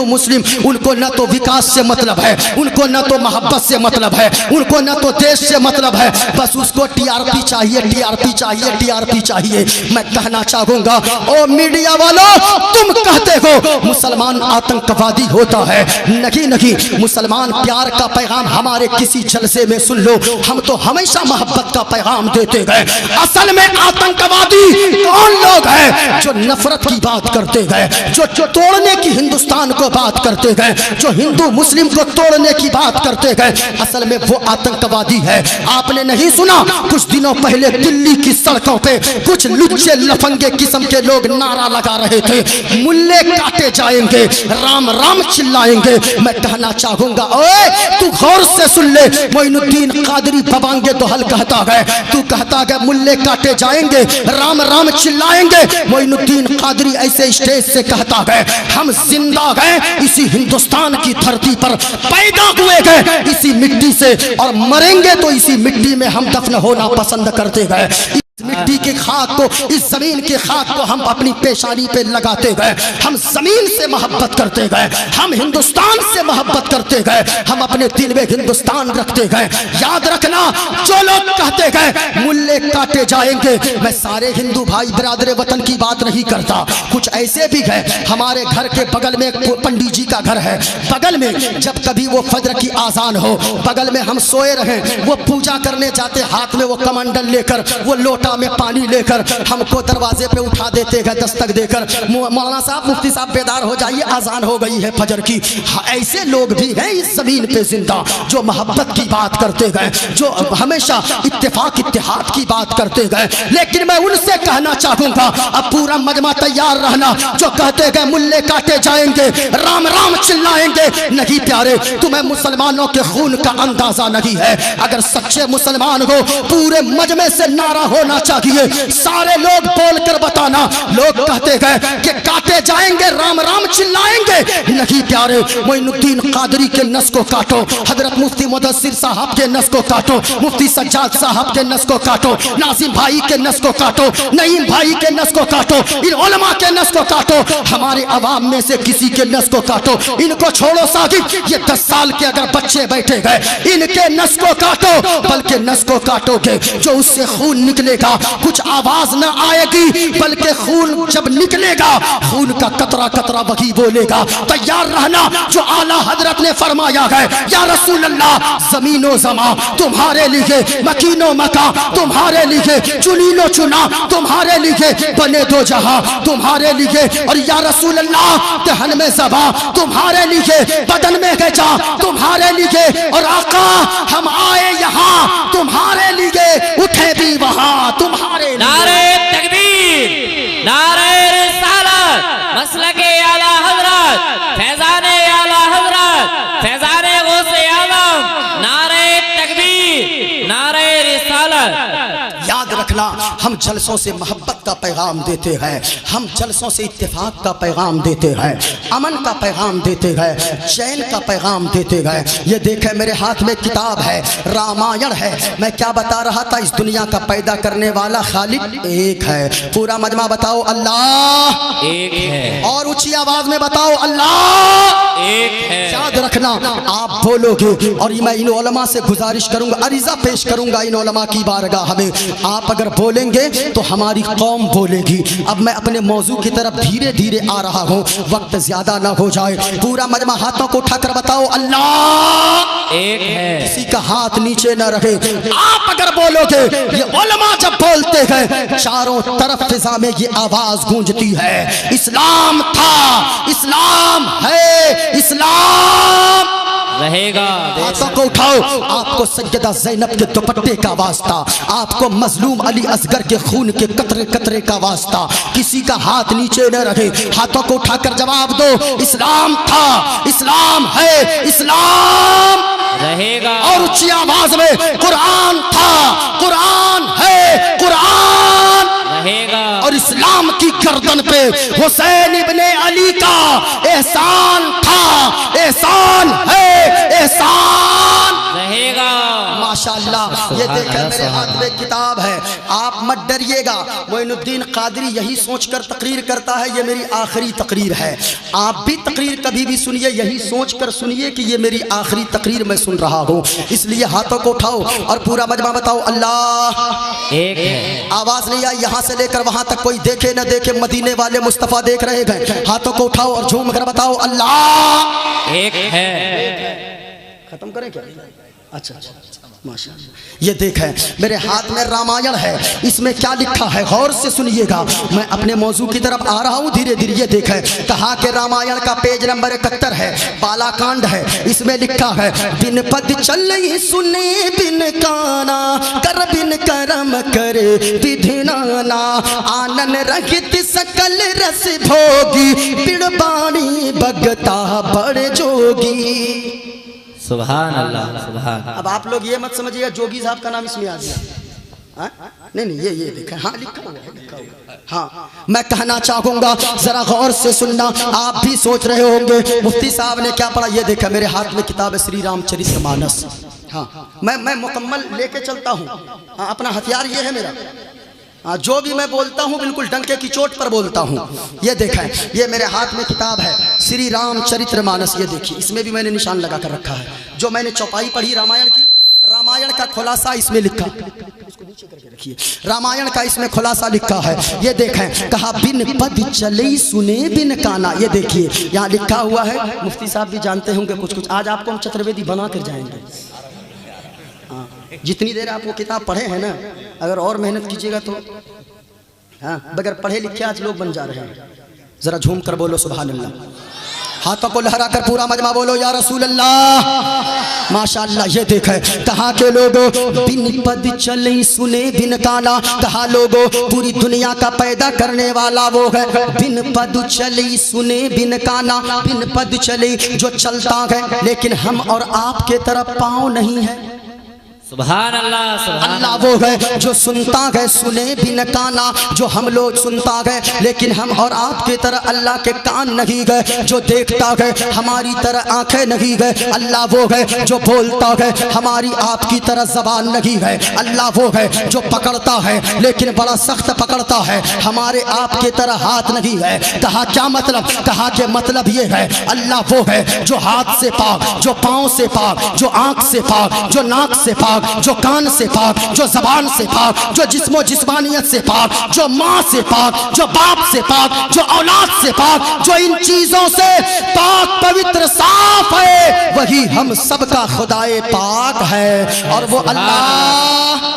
مسلم، ان کو نہ تو وکاس سے مطلب ہے، ان کو نہ تو محبت سے مطلب ہے، ان کو نہ تو دیش سے مطلب ہے، بس اس کو ٹی آر پی چاہیے، ٹی آر پی چاہیے، ٹی آر پی چاہیے۔ میں کہنا چاہوں گا او میڈیا والوں، تم کہتے ہو مسلمان آتنکوادی ہوتا ہے، ہے نہیں نہیں مسلمان پیار کا پیغام ہمارے کسی جلسے میں سن لو ہم تو ہمیشہ محبت کا پیغام دیتے گئے اصل میں آتنکوادی کون لوگ ہیں جو نفرت کی بات کرتے گئے جو توڑنے کی ہندوستان کو بات کرتے گئے جو ہندو مسلم کو توڑنے کی بات کرتے گئے اصل میں وہ آتنکوادی ہے آپ نے نہیں سنا کچھ دنوں پہلے دلی کی سڑکوں پہ کچھ لچے لفنگے قسم کے لوگ نعرہ لگا رہے تھے ملے کاٹے جائیں گے رام رام چلائیں گے میں کہنا چاہوں گا اوے تو غور سے سن لے معین الدین قادری ببانگے دوحل کہتا ہے تو کہتا ہے ملے کاٹے جائیں گے رام رام چلائیں گے معین الدین قادری ایسے اسٹیج سے کہتا ہے ہم زندہ گئے اسی ہندوستان کی دھرتی پر پیدا ہوئے گئے اسی مٹی سے اور مریں گے تو اسی مٹی میں ہم دفن ہونا پسند کرتے گئے مٹی کی خاک کو اس زمین کی خاک کو ہم اپنی پیشانی پہ لگاتے گئے ہم زمین سے محبت کرتے گئے ہم ہندوستان سے محبت کرتے گئے ہم اپنے دل میں ہندوستان رکھتے گئے یاد رکھنا جو لوگ کہتے گئے ملے کاٹے جائیں گے میں سارے ہندو بھائی برادر وطن کی بات نہیں کرتا کچھ ایسے بھی گئے ہمارے گھر کے بغل میں پنڈی جی کا گھر ہے بغل میں جب کبھی وہ فجر کی آزان ہو بغل میں ہم سوئے رہیں وہ پوجا کرنے جاتے ہاتھ میں وہ کمنڈل لے کر وہ لوٹا میں پانی لے کر ہم کو دروازے پہ اٹھا دیتے گئے دستک دے کر مولانا صاحب مفتی صاحب بیدار ہو جائیے آزان ہو گئی ہے فجر کی ایسے لوگ بھی ہیں اس زمین پہ زندہ جو محبت کی بات کرتے گئے جو ہمیشہ اتفاق اتحاد کی بات کرتے گئے لیکن میں ان سے کہنا چاہوں گا اب پورا مجمع تیار رہنا جو کہتے گئے ملے کاٹے جائیں گے رام رام چلائیں گے نہیں پیارے تمہیں مسلمانوں کے خون کا اندازہ نہیں ہے اگر سچے مسلمان ہو پورے مجمع سے نعرہ ہونا چاہیے سارے لوگ بول کر بتانا لوگ کہتے گئے کہ کاٹے جائیں گے رام رام چلائیں گے نہیں پیارے معین الدین قادری کے نس کو کاٹو حضرت مفتی مدثر صاحب کے نس کو کاٹو مفتی سجاد صاحب کے نس کو کاٹو ناظم بھائی کے نس کو کاٹو نعیم بھائی کے نس کو کاٹو ان علماء کے نس کو کاٹو ہمارے عوام میں سے کسی کے نس کو کاٹو ان کو چھوڑو ساکت یہ 10 سال کے اگر بچے بیٹھے گئے ان کے نس کو کاٹو بلکہ نس کو کاٹو گے جو اس سے خون نکلے گا کچھ آواز نہ آئے گی بلکہ خون جب نکلے گا خون کا قطرہ قطرہ وہی بولے گا تیار رہنا جو اعلیٰ حضرت نے فرمایا ہے یا رسول اللہ زمین و زمان تمہارے لیے مکین و مکان تمہارے لیے چنین و چنا تمہارے لیے بنے دو جہاں تمہارے لیے اور یا رسول اللہ دہن میں زبان تمہارے لیے بدن میں گجا تمہارے لیے اور آقا ہم آئے یہاں تمہارے لیے اٹھے بھی وہاں تمہارے نعرہ تکبیر نعرہ رسالت مسلک اعلیٰ حضرت فیضان اعلیٰ حضرت فیضان غوث اعظم نعرہ تکبیر نعرہ رسالت یاد رکھنا ہم جلسوں سے محبت کا پیغام دیتے ہیں ہم جلسوں سے اتفاق کا پیغام دیتے ہیں امن کا پیغام دیتے ہیں چین کا پیغام دیتے گئے یہ دیکھیں میرے ہاتھ میں کتاب ہے رامائن ہے میں کیا بتا رہا تھا اس دنیا کا پیدا کرنے والا خالق ایک ہے پورا مجمع بتاؤ اللہ ایک ہے اور اونچی آواز میں بتاؤ اللہ ایک ہے یاد رکھنا آپ بولو گے اور میں ان علماء سے گزارش کروں گا عریضہ پیش کروں گا ان علماء کی بارگاہ میں آپ اگر بولیں گے تو ہماری قوم بولے گی اب میں اپنے موضوع کی طرف دھیرے دھیرے آ رہا ہوں وقت زیادہ نہ ہو جائے پورا مجمع ہاتھوں کو اٹھا کر بتاؤ اللہ ایک ہے کسی کا ہاتھ نیچے نہ رہے آپ اگر بولو گے یہ علماء جب بولتے ہیں چاروں طرف فضا میں یہ آواز گونجتی ہے اسلام تھا اسلام ہے اسلام رہے گا ہاتھوں کو اٹھاؤ آپ کو سیدہ زینب کے دوپٹے کا واسطہ آپ کو مظلوم علی اصغر کے خون کے قطرے قطرے کا واسطہ کسی کا ہاتھ نیچے نہ رہے ہاتھوں کو اٹھا کر جواب دو اسلام تھا اسلام ہے اسلام رہے گا اور اونچی آواز میں قرآن تھا قرآن ہے قرآن رہے گا اور اسلام کی گردن پہ حسین ابن علی کا احسان تھا احسان ہے احسان رہے گا ماشاءاللہ یہ دیکھیں میرے ہاتھ میں کتاب ہے، آپ مت ڈریے گا۔ معین الدین قادری یہی سوچ کر تقریر کرتا ہے یہ میری آخری تقریر ہے۔ آپ بھی تقریر کبھی بھی سنیے یہی سوچ کر سنیے کہ یہ میری آخری تقریر میں سن رہا ہوں، اس لیے ہاتھوں کو اٹھاؤ اور پورا مجمع بتاؤ اللہ ایک ہے۔ آواز نہیں آئی، یہاں سے لے کر وہاں تک کوئی دیکھے نہ دیکھے مدینے والے مصطفیٰ دیکھ رہے ہیں، ہاتھوں کو اٹھاؤ اور جھوم کر بتاؤ اللہ ایک ہے۔ ختم کریں کیا؟ اچھا ماشاءاللہ۔ یہ دیکھیں میرے ہاتھ میں رامائن ہے، اس میں کیا لکھا ہے غور سے سنیے گا، میں اپنے موضوع کی طرف آ رہا ہوں دھیرے دھیرے۔ یہ دیکھیں کہا کہ رامائن کا پیج نمبر 71 ہے، بالا کانڈ ہے، اس میں لکھا ہے بن پد چلئی سنے بن کانا کر بن کرم کرے بدھنانا آنن رہت سکل رس بھوگی بڑبانی بگتا بڑ جوگی۔ سبحان اللہ سبحان۔ اب آپ لوگ یہ مت سمجھیے گا جوگی صاحب کا نام اس میں آ گیا، نہیں یہ دیکھیں، ہاں لکھا ہوا ہے۔ ہاں میں کہنا چاہوں گا ذرا غور سے سننا، آپ بھی سوچ رہے ہوں گے مفتی صاحب نے کیا پڑھا۔ یہ دیکھیں میرے ہاتھ میں کتاب ہے سری رام چرت مانس، ہاں میں مکمل لے کے چلتا ہوں، ہاں اپنا ہتھیار یہ ہے میرا، جو بھی میں بولتا ہوں بالکل ڈنکے کی چوٹ پر بولتا ہوں۔ یہ دیکھیں یہ میرے ہاتھ میں کتاب ہے سری رام چرت مانس، یہ دیکھیے اس میں بھی میں نے نشان لگا کر رکھا ہے، جو میں نے چوپائی پڑھی رامائن کی، رامائن کا خلاصہ اس میں لکھا، رامائن کا اس میں خلاصہ لکھا ہے۔ یہ دیکھیں کہا بن پد چلئی سنے بن کانا، یہ دیکھیے یہاں لکھا ہوا ہے، مفتی صاحب بھی جانتے ہوں گے کچھ آج آپ کو ہم چترویدی بنا کر جائیں گے۔ جتنی دیر آپ وہ کتاب پڑھے ہیں نا، اگر اور محنت کیجئے گا تو ہاں بغیر پڑھے لکھے آج لوگ بن جا رہے ہیں۔ ذرا جھوم کر بولو سبحان اللہ، ہاتھوں کو لہرا کر پورا مجمع بولو یا رسول اللہ ماشاءاللہ۔ یہ دیکھیں کہا کہ لوگوں بن پد چلئی سنے بن کانا، کہا لوگوں پوری دنیا کا پیدا کرنے والا وہ ہے، بن پد چلئی سنے بن کانا، بن پد چلئی جو چلتا ہے لیکن ہم اور آپ کے طرف پاؤں نہیں ہے، سبحان اللہ سبحان اللہ وہ ہے جو سنتا ہے سنے بن کانا، جو ہم لوگ سنتا ہے لیکن ہم اور آپ کی طرح اللہ کے کان نہیں گئے، جو دیکھتا ہے ہماری طرح آنکھیں نہیں گئے، اللہ وہ ہے جو بولتا ہے ہماری آپ کی طرح زبان نہیں ہے، اللہ وہ ہے جو پکڑتا ہے لیکن بڑا سخت پکڑتا ہے، ہمارے آپ کی طرح ہاتھ نہیں ہے۔ کہا کیا مطلب؟ کہا کہ مطلب یہ ہے اللہ وہ ہے جو ہاتھ سے پاک، جو پاؤں سے پاک، جو آنکھ سے پاک، جو ناک سے پاک، جو کان سے پاک، جو زبان سے پاک، جو جسم و جسمانیت سے پاک، جو ماں سے پاک، جو باپ سے پاک، جو اولاد سے پاک، جو ان چیزوں سے پاک پوتر صاف ہے، وہی ہم سب کا خدائے پاک ہے، اور وہ اللہ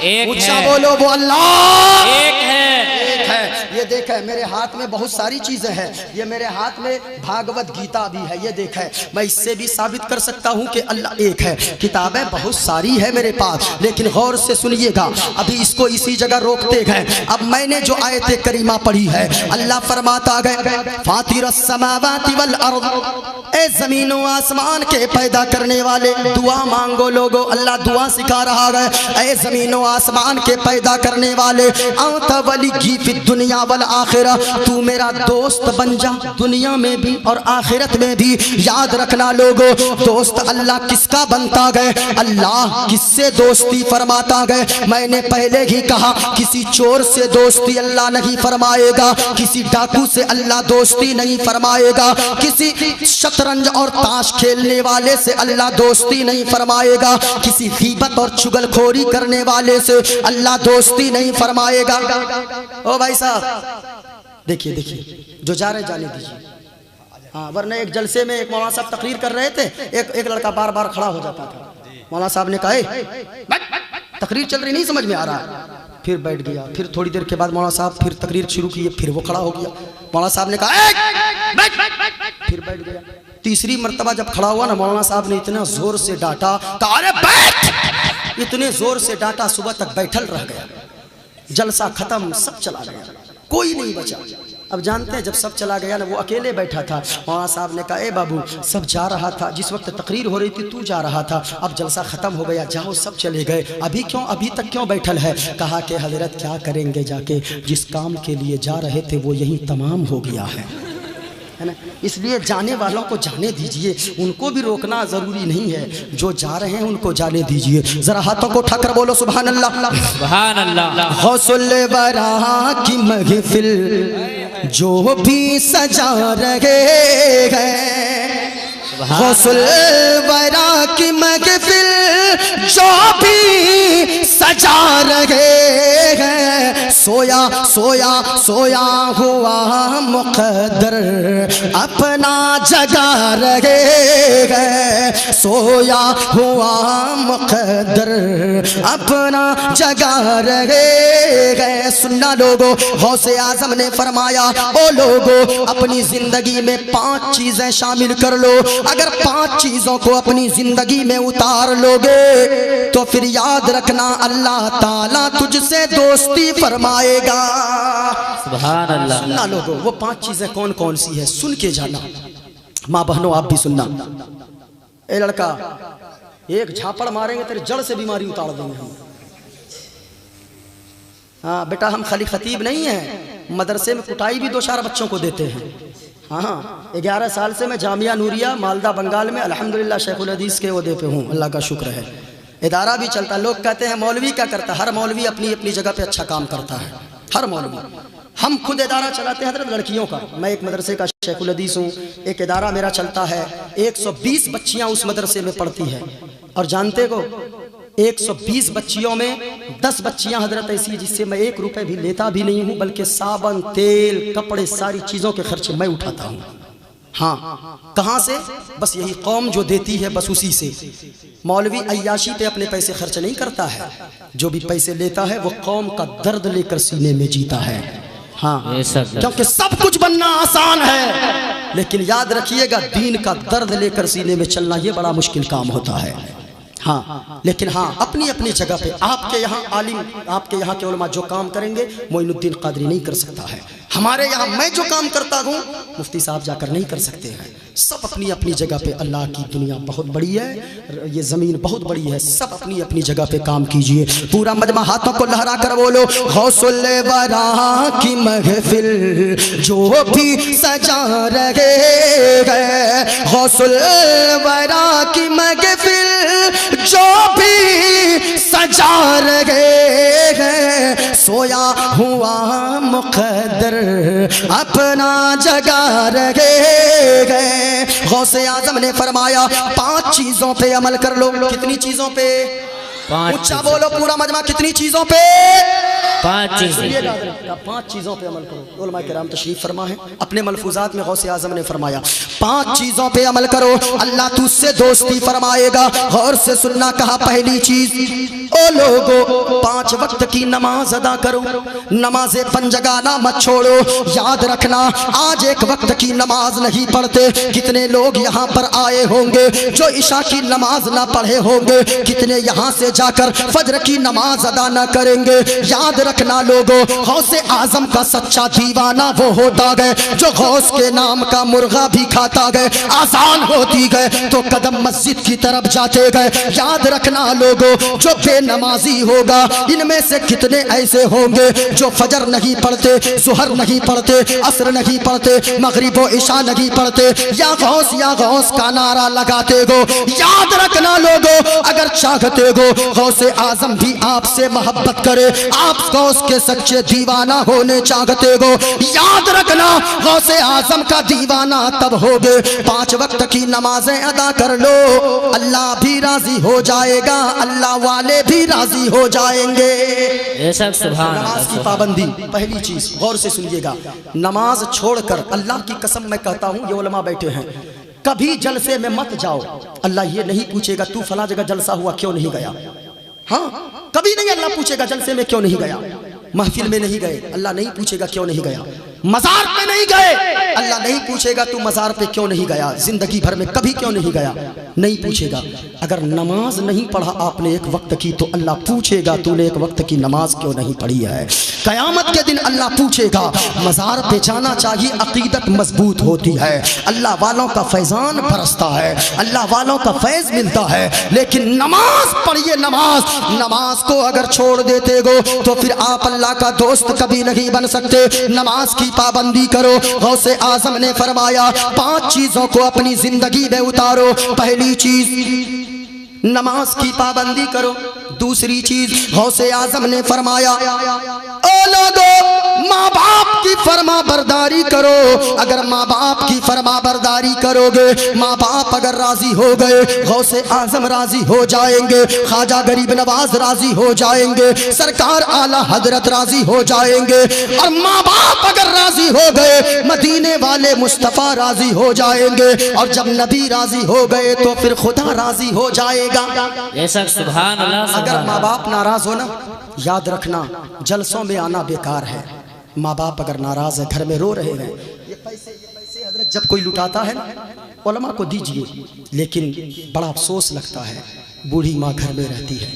ایک اونچا ہے، بولو وہ اللہ ایک ہے۔ یہ دیکھیں میرے ہاتھ میں بہت ساری چیزیں ہیں، یہ میرے ہاتھ میں بھاگوت گیتا بھی ہے، یہ دیکھیں میں اس سے بھی ثابت کر سکتا ہوں کہ اللہ ایک ہے۔ کتابیں بہت ساری ہے میرے پاس لیکن غور سے سنیے گا، ابھی اس کو اسی جگہ روکتے گئے۔ اب میں نے جو آیت کریمہ پڑھی ہے، اللہ فرماتا ہے فاطر السماوات والارض، اے زمین و آسمان کے پیدا کرنے والے، دعا مانگو لوگو، اللہ دعا سکھا رہا ہے، اے زمین و آسمان کے پیدا کرنے والے، انت ولی فی الدنیا والآخرہ، تو میرا دوست بن جا دنیا میں بھی اور آخرت میں بھی۔ یاد رکھنا لوگو دوست اللہ کس کا بنتا گئے؟ اللہ کس سے دوستی فرماتا گئے؟ میں نے پہلے ہی کہا کسی چور سے دوستی اللہ نہیں فرمائے گا، کسی ڈاکو سے اللہ دوستی نہیں فرمائے گا، کسی شطرنج اور تاش کھیلنے والے سے اللہ دوستی نہیں فرمائے گا، کسی غیبت اور چغل خوری کرنے والے سے اللہ دوستی نہیں فرمائے گا۔ او بھائی صاحب دیکھیے جو جا رہے جانے دیجیے، ہاں ورنہ ایک جلسے میں ایک مولانا صاحب تقریر کر رہے تھے، ایک لڑکا بار بار کھڑا ہو جاتا تھا، مولانا صاحب نے کہا تقریر چل رہی نہیں سمجھ میں آ رہا، پھر بیٹھ گیا، پھر تھوڑی دیر کے بعد مولانا صاحب پھر تقریر شروع کی، پھر وہ کھڑا ہو گیا، مولانا صاحب نے کہا پھر بیٹھ گیا، تیسری مرتبہ جب کھڑا ہوا نا مولانا صاحب نے اتنا زور سے ڈانٹا، کہا ارے بیٹھ، اتنے زور سے ڈانٹا صبح تک بیٹھل رہ گیا، جلسہ ختم، سب چلا گیا، کوئی نہیں بچا۔ اب جانتے ہیں جب سب چلا گیا نا، وہ اکیلے بیٹھا تھا، مولانا صاحب نے کہا اے بابو سب جا رہا تھا، جس وقت تقریر ہو رہی تھی تو جا رہا تھا، اب جلسہ ختم ہو گیا، جاؤ سب چلے گئے، ابھی تک کیوں بیٹھل ہے؟ کہا کہ حضرت کیا کریں گے جا کے، جس کام کے لیے جا رہے تھے وہ یہیں تمام ہو گیا ہے۔ ہے نا؟ اس لیے جانے والوں کو جانے دیجئے، ان کو بھی روکنا ضروری نہیں ہے، جو جا رہے ہیں ان کو جانے دیجئے۔ ذرا ہاتھوں کو اٹھا کر بولو سبحان اللہ۔ سبحان اللہ۔ غوث الورا کی محفل جو بھی سجا رہے ہیں، غوث الورا کی محفل جو بھی سجا رہے ہیں، سویا سویا سویا ہوا مقدر اپنا جگا رہے ہیں، سویا ہوا مقدر اپنا جگا رہے ہیں۔ سننا لوگو، غوث اعظم نے فرمایا او لوگو اپنی زندگی میں 5 چیزیں شامل کر لو، اگر 5 چیزوں کو اپنی زندگی میں اتار لوگے تو پھر یاد رکھنا اللہ تعالیٰ تجھ سے دوستی فرمائے گا۔ سبحان اللہ۔ سننا لوگو وہ 5 چیزیں کون کون سی ہیں، سن کے جانا۔ ماں بہنوں آپ بھی سننا۔ اے لڑکا، ایک جھاپڑ ماریں گے تیرے جڑ سے بیماری اتار دیں گے ہم۔ ہاں بیٹا، ہم خالی خطیب نہیں ہیں، مدرسے میں کٹائی بھی 2-4 بچوں کو دیتے ہیں۔ ہاں 11 سال سے میں جامعہ نوریہ مالدہ بنگال میں الحمدللہ شیخ الحدیث کے عہدے پہ ہوں، اللہ کا شکر ہے۔ ادارہ بھی چلتا ہے۔ لوگ کہتے ہیں مولوی کیا کرتا ہے؟ ہر مولوی اپنی اپنی جگہ پہ اچھا کام کرتا ہے، ہر مولوی۔ ہم خود ادارہ چلاتے ہیں حضرت لڑکیوں کا، میں ایک مدرسے کا شیخ الحدیث ہوں، ایک ادارہ میرا چلتا ہے، 120 بچیاں اس مدرسے میں پڑھتی ہیں، اور جانتے ہو 120 بچیوں میں 10 بچیاں حضرت ایسی جس سے میں 1 روپے بھی لیتا بھی نہیں ہوں، بلکہ صابن، تیل، کپڑے، ساری چیزوں کے خرچے میں اٹھاتا ہوں۔ ہاں کہاں سے؟ بس یہی قوم جو دیتی ہے، بس اسی سے۔ مولوی عیاشی پہ اپنے پیسے خرچ نہیں کرتا ہے، جو بھی پیسے لیتا ہے وہ قوم کا درد لے کر سینے میں جیتا ہے۔ ہاں کیونکہ سب کچھ بننا آسان ہے، لیکن یاد رکھیے گا دین کا درد لے کر سینے میں چلنا یہ بڑا مشکل کام ہوتا ہے۔ ہاں لیکن ہاں اپنی اپنی جگہ پہ آپ کے یہاں عالم، آپ کے یہاں کے علماء جو کام کریں گے معین الدین قادری نہیں کر سکتا ہے۔ ہمارے یہاں میں جو کام کرتا ہوں مفتی صاحب جا کر نہیں کر سکتے ہیں۔ سب اپنی اپنی جگہ پہ، اللہ کی دنیا بہت بڑی ہے، یہ زمین بہت بڑی ہے، سب اپنی اپنی جگہ پہ کام کیجئے۔ پورا مجمع ہاتھوں کو لہرا کر بولو غوث الورا کی محفل جو بھی سجا رہے ہیں، غوث الورا کی محفل جو بھی سجا رہے ہیں، سویا ہوا مقدر اپنا جگا رہے ہیں۔ غوث اعظم نے فرمایا 5 چیزوں پہ عمل کر لو۔ کتنی چیزوں پہ؟ 5 اونچا بولو پورا مجمع، کتنی چیزوں پہ؟ 5 چیزیں۔ 5 چیزوں پہ عمل کرو۔ علماء کرام تشریف فرما ہے، اپنے ملفوظات میں غوث اعظم نے فرمایا 5 چیزوں پہ عمل کرو، اللہ تجھ سے دوستی فرمائے گا۔ غور سے سننا، کہا پہلی چیز او لوگو 5 وقت کی نماز ادا کرو، نماز پنجگانہ مت چھوڑو۔ یاد رکھنا آج ایک وقت کی نماز نہیں پڑھتے، کتنے لوگ یہاں پر آئے ہوں گے جو عشاء کی نماز نہ پڑھے ہوں گے، کتنے یہاں سے جا کر فجر کی نماز ادا نہ کریں گے۔ یاد رکھنا لوگو غوث اعظم کا سچا دیوانہ وہ ہوتا گئے جو غوث کے نام کا مرغا بھی کھاتا گئے، آزان ہوتی گئے تو قدم مسجد کی طرف جاتے گئے۔ یاد رکھنا لوگو جو بے نمازی ہوگا، ان میں سے کتنے ایسے ہوں گے جو فجر نہیں پڑھتے، ظہر نہیں پڑھتے، عصر نہیں پڑھتے، مغرب و عشاء نہیں پڑھتے، یا غوث کا نعرہ لگاتے گو۔ یاد رکھنا لوگو اگر چاہتے گو غوث اعظم بھی آپ سے محبت کرے، آپ غوث کے سچے دیوانہ ہونے چاہتے گو، یاد رکھنا غوث اعظم کا دیوانہ تب ہوگے 5 وقت کی نمازیں ادا کر لو، اللہ بھی راضی ہو جائے گا، اللہ والے بھی راضی ہو جائیں گے۔ سبحان نماز کی پابندی پہلی چیز، غور سے سنیے گا، نماز چھوڑ کر اللہ کی قسم میں کہتا ہوں، یہ علماء بیٹھے ہیں، کبھی جلسے میں مت جاؤ، اللہ یہ نہیں پوچھے گا تو فلاں جگہ جلسہ ہوا کیوں نہیں گیا۔ ہاں کبھی نہیں اللہ پوچھے گا جلسے میں کیوں نہیں گیا، محفل میں نہیں گئے اللہ نہیں پوچھے گا کیوں نہیں گیا، مزار پہ نہیں گئے اللہ نہیں پوچھے گا تو مزار پہ کیوں نہیں گیا، زندگی بھر میں کبھی کیوں نہیں گیا، نہیں پوچھے گا۔ اگر نماز نہیں پڑھا آپ نے ایک وقت کی تو اللہ پوچھے گا تو نے ایک وقت کی نماز کیوں نہیں پڑھی ہے۔ قیامت کے دن اللہ پوچھے گا۔ مزار پہ جانا چاہیے، عقیدت مضبوط ہوتی ہے، اللہ والوں کا فیضان برستا ہے، اللہ والوں کا فیض ملتا ہے، لیکن نماز پڑھیے، نماز کو اگر چھوڑ دیتے گو تو پھر آپ اللہ کا دوست کبھی نہیں بن سکتے۔ نماز کی پابندی کرو. غوث اعظم نے فرمایا 5 چیزوں کو اپنی زندگی میں اتارو. پہلی چیز نماز کی پابندی کرو. دوسری چیز غوث اعظم نے فرمایا اے لوگو ماں باپ کی فرما برداری کرو. اگر ماں باپ کی فرما برداری کرو گے, ماں باپ اگر راضی ہو گئے, غوث اعظم راضی ہو جائیں گے, خواجہ غریب نواز راضی ہو جائیں گے, سرکار اعلی حضرت راضی ہو جائیں گے. اور ماں باپ اگر راضی ہو گئے, مدینے والے مصطفیٰ راضی ہو جائیں گے. اور جب نبی راضی ہو گئے تو پھر خدا راضی ہو جائے گا. بے شک سبحان اللہ. اگر ماں باپ ناراض ہونا, یاد رکھنا جلسوں میں آنا بیکار ہے. ماں باپ اگر ناراض ہے, گھر میں رو رہے ہیں, یہ پیسے حضرت جب کوئی لٹاتا ہے نا, علماء کو دیجئے. لیکن بڑا افسوس لگتا ہے, بوڑھی ماں گھر میں رہتی ہے,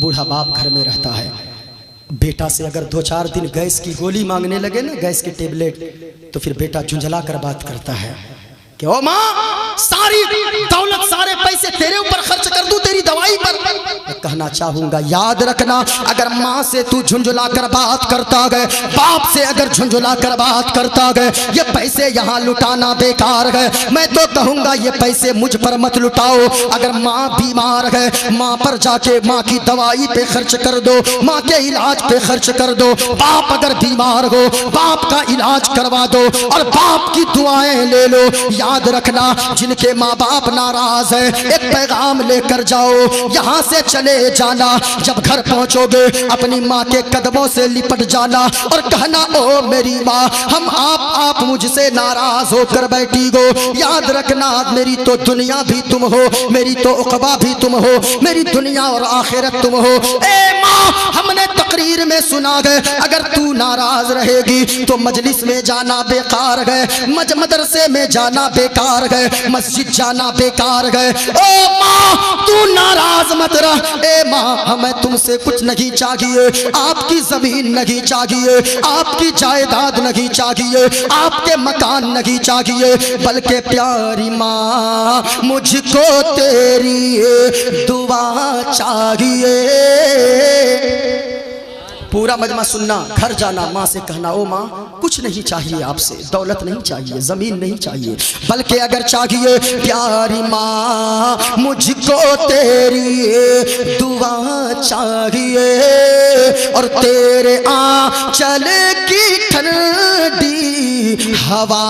بوڑھا باپ گھر میں رہتا ہے. بیٹا سے اگر 2-4 دن گیس کی گولی مانگنے لگے نا, گیس کے ٹیبلیٹ, تو پھر بیٹا جھنجھلا کر بات کرتا ہے کہ او ماں ساری دولت سارے پیسے تیرے اوپر خرچ کر دوں تیری دوائی پر. میں کہنا چاہوں گا یاد رکھنا, اگر ماں سے تو جھنجھلا کر بات کرتا گئے, باپ سے اگر جھنجھلا کر بات کرتا گئے, یہ پیسے یہاں لٹانا بیکار ہے. میں تو کہوں گا یہ پیسے مجھ پر مت لٹاؤ. اگر ماں بیمار ہے, ماں پر جا کے ماں کی دوائی پہ خرچ کر دو, ماں کے علاج پہ خرچ کر دو. باپ اگر بیمار ہو, باپ کا علاج کروا دو اور باپ کی دعائیں لے لو. یاد رکھنا جن کے ماں باپ ناراض ہیں, ایک پیغام لے کر جاؤ, یہاں سے چلے جانا. جب گھر پہنچو گے اپنی ماں کے قدموں سے لپٹ جانا اور کہنا او میری ماں, ہم آپ مجھ سے ناراض ہو کر بیٹھی گو. یاد رکھنا میری تو دنیا بھی تم ہو, میری تو عقبہ بھی تم ہو, میری دنیا اور آخرت تم ہو. اے ماں ہم نے تقریر میں سنا گئے, اگر تو ناراض رہے گی تو مجلس میں جانا بیکار گئے, مدرسے میں جانا بیکار گئے, مسجد جانا بیکار گئے. او ماں تو ناراض مت رہ. اے ماں ہمیں تم سے کچھ نہیں چاہیے, آپ کی زمین نہیں چاہیے, آپ کی جائیداد نہیں چاہیے, آپ کے مکان نہیں چاہیے, بلکہ پیاری ماں مجھ کو تیری دعا چاہیے. پورا مجمع سننا, گھر جانا, ماں سے کہنا او ماں کچھ نہیں چاہیے آپ سے, دولت نہیں چاہیے, زمین نہیں چاہیے, بلکہ اگر چاہیے پیاری ماں مجھ کو تیری دعا چاہیے. اور تیرے آنچل کی ٹھنڈی ہوا.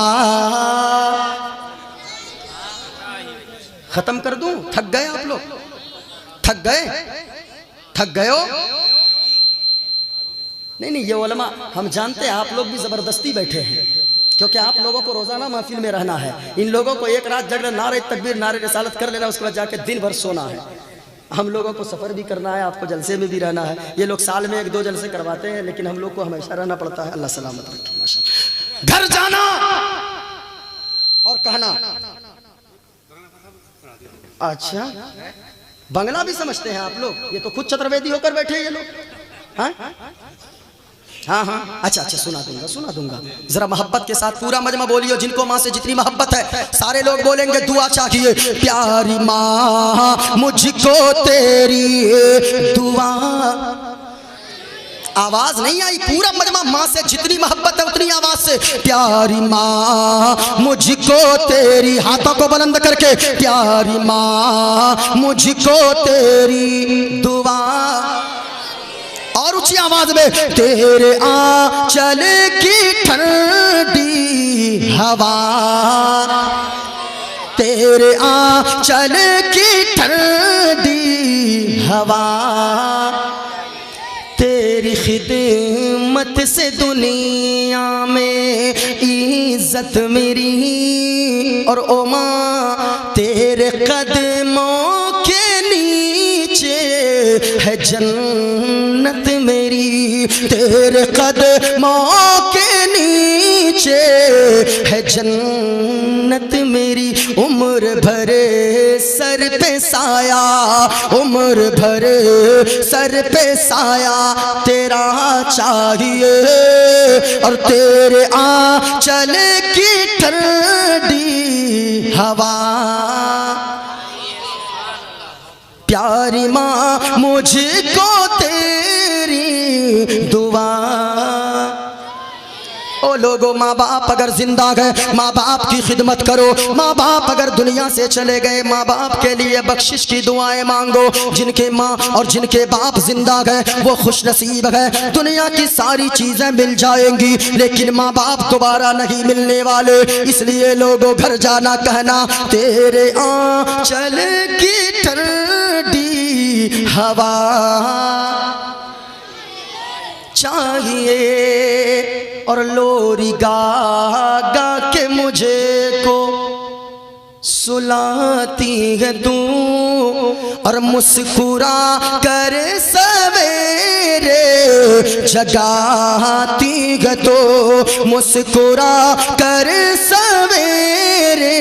ختم کر دوں, تھک گئے آپ لوگ, تھک گئے ہو. نہیں یہ علماء ہم جانتے ہیں آپ لوگ بھی زبردستی بیٹھے ہیں, کیونکہ آپ لوگوں کو روزانہ محفل میں رہنا ہے. ان لوگوں کو ایک رات جگہ نعرہ تکبیر نعرہ رسالت کر لینا, اس کے بعد جا کے دن بھر سونا ہے. ہم لوگوں کو سفر بھی کرنا ہے, آپ کو جلسے میں بھی رہنا ہے. یہ لوگ سال میں 1-2 جلسے کرواتے ہیں, لیکن ہم لوگ کو ہمیشہ رہنا پڑتا ہے. اللہ سلامت رکھے. ماشاءاللہ. گھر جانا اور کہنا اچھا بنگلہ بھی سمجھتے ہیں آپ لوگ, یہ تو خود چترویدی ہو کر بیٹھے یہ لوگ. ہاں اچھا سنا دوں گا. ذرا محبت کے ساتھ پورا مجمع بولیو, جن کو ماں سے جتنی محبت ہے سارے لوگ بولیں گے دعا چاہیے. پیاری ماں مجھ کو تیری دعا. آواز نہیں آئی, پورا مجمع ماں سے جتنی محبت ہے اتنی آواز سے پیاری ماں مجھ کو تیری, ہاتھوں کو بلند کر کے پیاری ماں مجھ کو تیری دعا. اور اونچی آواز میں تیرے آنچل کی ٹھنڈی ہوا, تیرے آنچل کی ٹھنڈی ہوا, تیری خدمت سے دنیا میں عزت میری. اور او ماں تیرے قدموں کے نیچے ہے جنت میری, تیرے قدموں کے نیچے ہے جنت میری. عمر بھر سر پہ سایہ, عمر بھر سر پہ سایہ تیرا چاہیے. اور تیرے آنچل کی ٹھنڈی ہوا. پیاری ماں مجھ کو تیری دعا. او لوگو ماں باپ اگر زندہ گئے ماں باپ کی خدمت کرو، ماں باپ اگر دنیا سے چلے گئے ماں باپ کے لیے بخشش کی دعائیں مانگو۔ جن کے ماں اور جن کے باپ زندہ گئے وہ خوش نصیب ہے، دنیا کی ساری چیزیں مل جائیں گی لیکن ماں باپ دوبارہ نہیں ملنے والے، اس لیے لوگوں گھر جانا کہنا تیرے آنچل کی ٹھنڈی ہوا چاہیے اور لوری گا گا کے مجھے کو سلاتی ہے تو اور مسکرا کر سویرے جگاتی ہے تو مسکرا کر سویرے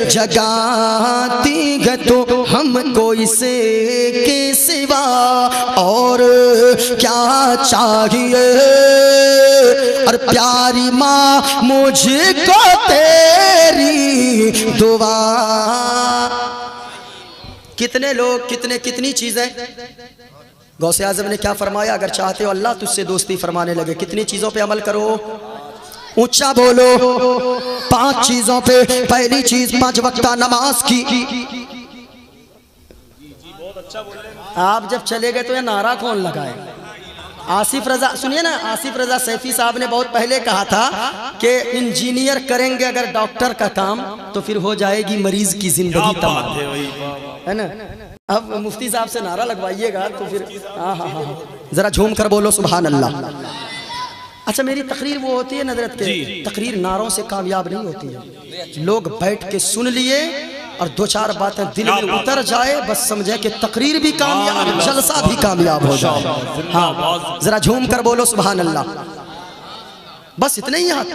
جگاتی ہے تو ہم کو اسے کے سوا اور کیا چاہیے اور پیاری ماں مجھ کو تیری دعا۔ کتنے لوگ کتنی چیزیں غوث اعظم نے کیا فرمایا، اگر چاہتے ہو اللہ تجھ سے دوستی فرمانے لگے کتنی چیزوں پہ عمل کرو، اونچا بولو، 5 چیزوں پہ۔ پہلی چیز 5 وقتہ نماز کی۔ آپ جب چلے گئے تو یہ نعرہ کون لگائے؟ آصف رضا، سنیے نا، آصف رضا سیفی صاحب نے بہت پہلے کہا تھا کہ انجینئر کریں گے اگر ڈاکٹر کا کام تو پھر ہو جائے گی مریض کی زندگی تمام، ہے نا؟ اب مفتی صاحب سے نعرہ لگوائیے گا تو پھر ہاں ذرا جھوم کر بولو سبحان اللہ۔ اچھا میری تقریر وہ ہوتی ہے حضرت کے، تقریر نعروں سے کامیاب نہیں ہوتی ہے، لوگ بیٹھ کے سن لیے اور 2-4 باتیں دل میں اتر جائے بس سمجھے کہ تقریر بھی کامیاب، جلسہ بھی کامیاب ہو جائے۔ ہاں ذرا جھوم کر بولو سبحان اللہ، بس اتنے ہی ہاتھ۔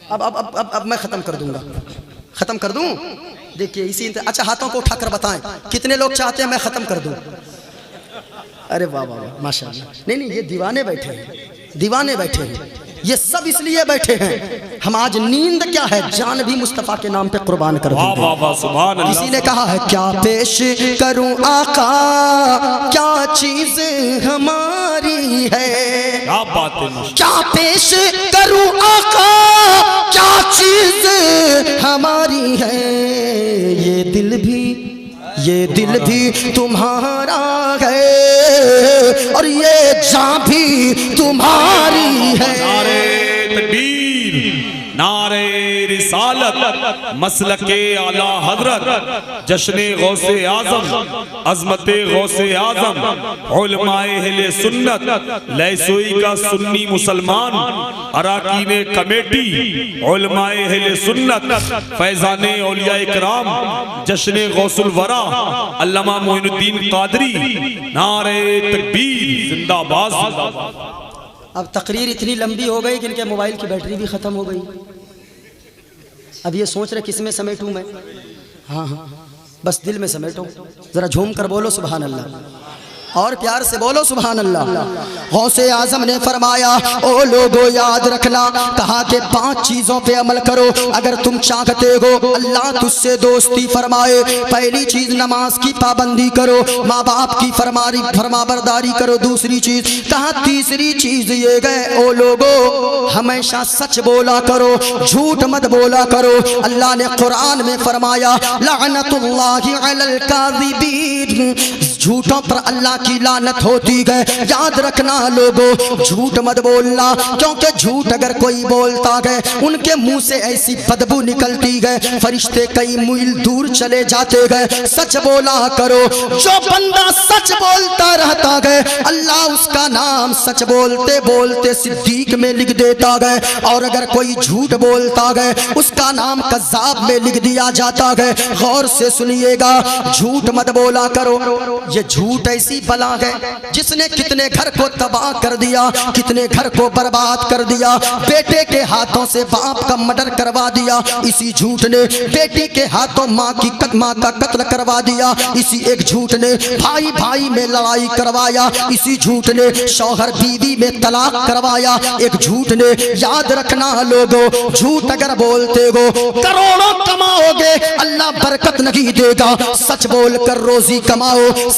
اب میں ختم کر دوں گا، ختم کر دوں، دیکھیے اسی اچھا ہاتھوں کو اٹھا کر بتائیں کتنے لوگ چاہتے ہیں میں ختم کر دوں؟ ارے واہ واہ ماشاءاللہ، نہیں یہ دیوانے بیٹھے ہیں، دیوانے بیٹھے ہیں، یہ سب اس لیے بیٹھے ہیں ہم آج نیند کیا ہے جان بھی مصطفیٰ کے نام پہ قربان کر دیں گے۔ کسی نے کہا ہے کیا پیش کروں آقا کیا چیز ہماری ہے، کیا پیش کروں آقا کیا چیز ہماری ہے، یہ دل بھی تمہارا ہے اور یہ جان بھی تمہاری ہے۔ نعرہ تکبیر، نعرہ رسالت، مسلک اعلی حضرت، جشن غوث اعظم، عظمت غوث اعظم، علماء اہل سنت، لیسوئی کا سنی مسلمان، اراکین کمیٹی، علماء اہل سنت، فیضان اولیاء اکرام، جشن غوث الورا، علامہ معین الدین قادری، نعرہ تکبیر، زندہ باد۔ اب تقریر اتنی لمبی ہو گئی کہ ان کے موبائل کی بیٹری بھی ختم ہو گئی، اب یہ سوچ رہے کس میں سمیٹوں میں، ہاں بس دل میں سمیٹو، ذرا جھوم کر بولو سبحان اللہ اور پیار سے بولو سبحان اللہ۔ غوث اعظم نے فرمایا او لوگو یاد رکھنا، کہا کہ 5 چیزوں پہ عمل کرو اگر تم چاہتے ہو اللہ تجھ سے دوستی فرمائے۔ پہلی چیز نماز کی پابندی کرو، ماں باپ کی فرما برداری کرو۔ دوسری چیز کہا، تیسری چیز یہ گئے او لوگو ہمیشہ سچ بولا کرو، جھوٹ مت بولا کرو۔ اللہ نے قرآن میں فرمایا لعنت اللہ علی الکاذبین، جھوٹوں پر اللہ کی لعنت ہوتی ہے۔ یاد رکھنا لوگو جھوٹ مت بولنا، کیونکہ جھوٹ اگر کوئی بولتا ہے ان کے منہ سے ایسی بدبو نکلتی ہے فرشتے کئی میل دور چلے جاتے ہیں۔ سچ بولا کرو، جو بندہ سچ بولتا رہتا ہے اللہ اس کا نام سچ بولتے بولتے صدیق میں لکھ دیتا ہے، اور اگر کوئی جھوٹ بولتا ہے اس کا نام کذاب میں لکھ دیا جاتا ہے۔ غور سے سنیے گا، جھوٹ مت بولا کرو۔ یہ جھوٹ ایسی بلا ہے جس نے کتنے گھر کو تباہ کر دیا، کتنے گھر کو برباد کر دیا۔ بیٹے کے ہاتھوں سے باپ کا مرڈر کروا دیا، اسی جھوٹ نے بیٹی کے ہاتھوں ماں کا قتل کروا دیا، اسی ایک جھوٹ نے بھائی بھائی میں لڑائی کروایا، اسی جھوٹ نے شوہر بیوی میں طلاق کروایا، ایک جھوٹ نے۔ یاد رکھنا لوگو جھوٹ اگر بولتے ہو کروڑوں کماؤ گے اللہ برکت نہیں دے گا، سچ بول کر روزی کماؤ،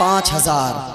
5000।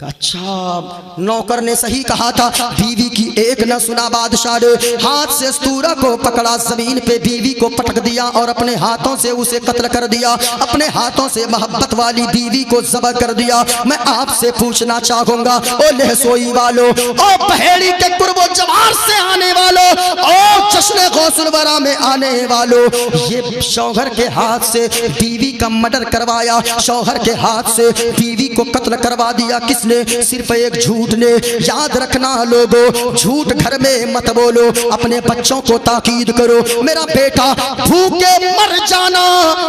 کہ اچھا نوکر نے صحیح کہا تھا. بیوی کی ایک نہ سنا بادشاہ نے ہاتھ سے استورا کو پکڑا, زمین پہ بیوی کو پٹک دیا اور اپنے ہاتھوں سے اسے قتل کر دیا, اپنے ہاتھوں سے محبت والی بیوی کو ذبح کر دیا. میں آپ سے پوچھنا چاہوں گا او لہسوئی والو, او پہیڑی کے قرب و جوار سے آنے والو, او جشن غوث الورا میں آنے والو, یہ شوہر کے ہاتھ سے بیوی کا مرڈر کروایا, شوہر کے ہاتھ سے بیوی کو قتل کروا دیا. کس نے؟ صرف ایک جھوٹ نے. یاد رکھنا لوگو, جھوٹ گھر میں مت بولو, اپنے بچوں کو تاکید کرو میرا بیٹا بھوکے مر جانا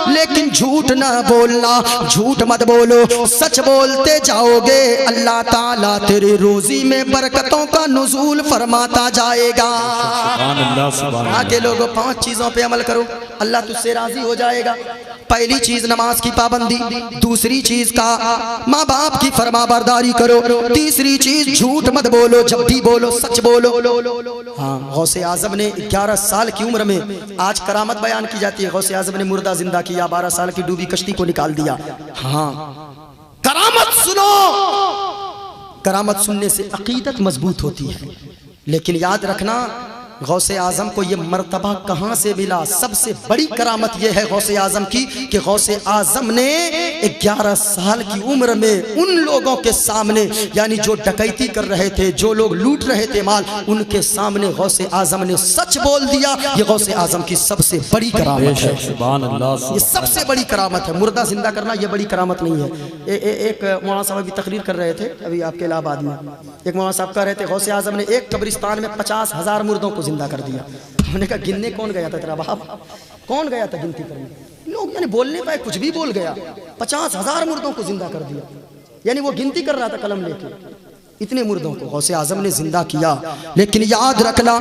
لیکن جھوٹ نہ بولنا, جھوٹ مت بولو, سچ بولتے جاؤ گے اللہ تعالیٰ تیرے روزی میں برکتوں کا نزول فرماتا جائے گا. آگے لوگوں 5 چیزوں پہ عمل کرو, اللہ تجھ سے راضی ہو جائے گا. پہلی چیز نماز کی پابندی, دوسری چیز کا ماں باپ کی فرما برداری کرو, تیسری چیز جھوٹ مت بولو, جب بھی بولو سچ بولو. ہاں غوث اعظم نے 11 سال کی عمر میں, آج کرامت بیان کی جاتی ہے, غوث اعظم نے مردہ زندہ کیا, 12 سال کی ڈوبی کشتی کو نکال دیا. ہاں کرامت سنو, کرامت سننے سے عقیدت مضبوط ہوتی ہے. لیکن یاد رکھنا غوث اعظم کو یہ مرتبہ کہاں سے ملا؟ سب سے بڑی کرامت یہ ہے غوث اعظم کی کہ غوث اعظم نے 11 سال کی عمر میں ان لوگوں کے سامنے, یعنی جو ڈکیتی کر رہے تھے, جو لوگ لوٹ رہے تھے مال, ان کے سامنے غوث اعظم نے سچ بول دیا. یہ غوث اعظم کی سب سے بڑی کرامت ہے. یہ سب سے بڑی کرامت ہے. مردہ زندہ کرنا یہ بڑی کرامت نہیں ہے. ایک مولانا صاحب بھی تقریر کر رہے تھے ابھی آپ کے الہ آباد میں, ایک مولانا صاحب کہہ رہے تھے غوث اعظم نے ایک قبرستان میں 50,000 مردوں کو زندہ کر دیا. ہم نے کہا گننے کون گیا تھا تیرا باپ, کون گیا تھا گنتی کرنے؟ لوگ یعنی بولنے پہ کچھ بھی بول گیا. 50,000 مردوں کو زندہ کر دیا, یعنی وہ گنتی کر رہا تھا قلم لے کے. اتنے مردوں کو غوث اعظم نے زندہ کیا. لیکن یاد رکھنا,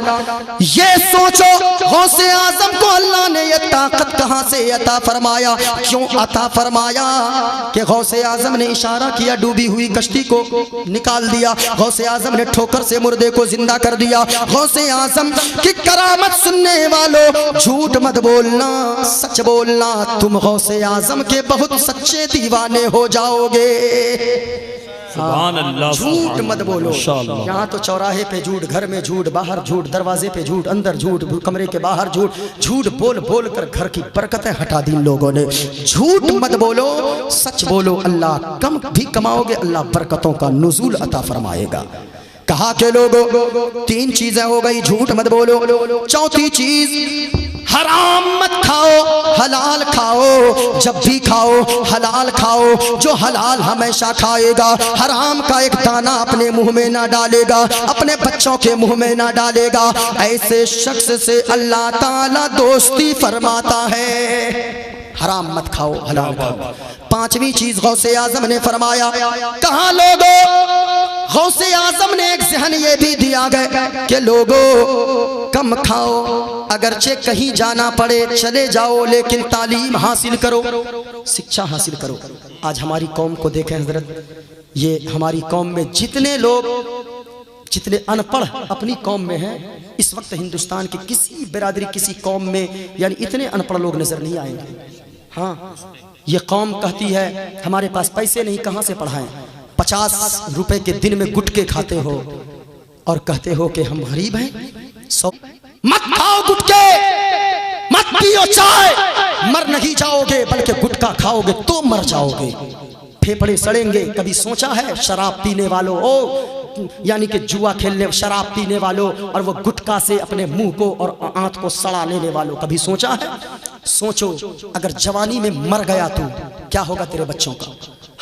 یہ سوچو غوث اعظم کو اللہ نے یہ طاقت کہاں سے عطا فرمایا؟ کیوں عطا فرمایا کہ غوث اعظم نے اشارہ کیا, ڈوبی ہوئی کشتی کو نکال دیا, غوث اعظم نے ٹھوکر سے مردے کو زندہ کر دیا. غوث اعظم کی کرامت سننے والوں جھوٹ مت بولنا, سچ بولنا. تم غوث اعظم کے بہت سچے دیوانے ہو جاؤ گے. جھوٹ مت بولو. یہاں تو چوراہے پہ جھوٹ, گھر میں جھوٹ, باہر جھوٹ, دروازے پہ جھوٹ, اندر جھوٹ, کمرے کے باہر جھوٹ, جھوٹ بول بول کر گھر کی برکتیں ہٹا دی لوگوں نے. جھوٹ مت بولو, سچ بولو. اللہ کم بھی کماؤ گے, اللہ برکتوں کا نزول عطا فرمائے گا. کہا کہ لوگوں 3 چیزیں ہو گئی, جھوٹ مت بولو. چوتھی چیز حرام مت کھاؤ, حلال کھاؤ. جب بھی کھاؤ حلال کھاؤ. جو حلال ہمیشہ کھائے گا, حرام کا ایک دانہ اپنے منہ میں نہ ڈالے گا, اپنے بچوں کے منہ میں نہ ڈالے گا, ایسے شخص سے اللہ تعالیٰ دوستی فرماتا ہے. حرام مت کھاؤ, حلال کھاؤ. 5ویں چیز غوث اعظم نے فرمایا, کہاں لوگوں غوث اعظم نے ایک ذہن یہ بھی دیا گیا کہ لوگوں کم کھاؤ, اگرچہ کہیں جانا پڑے چلے جاؤ, لیکن تعلیم حاصل کرو, شکشا حاصل کرو. آج ہماری قوم کو دیکھیں حضرت, یہ ہماری قوم میں جتنے لوگ, جتنے ان پڑھ اپنی قوم میں ہیں, اس وقت ہندوستان کی کسی برادری, کسی قوم میں یعنی اتنے ان پڑھ لوگ نظر نہیں آئیں گے. ہاں یہ قوم کہتی ہے ہمارے پاس پیسے نہیں, کہاں سے پڑھائیں. 50 روپے کے دن میں گٹکے کھاتے ہو اور کہتے ہو کہ ہم غریب ہیں. مت کھاؤ گٹکے, مت پیو چائے, مر نہیں جاؤ گے, بلکہ گٹکا کھاؤ گے تو مر جاؤ گے. پھیپڑے سڑیں گے. کبھی سوچا ہے شراب پینے والوں, یعنی کہ جوا کھیلنے, شراب پینے والوں, اور وہ گٹکا سے اپنے منہ کو اور آنت کو سڑا لینے والوں, کبھی سوچا ہے؟ سوچو اگر جوانی میں مر گیا تو کیا ہوگا تیرے بچوں کا.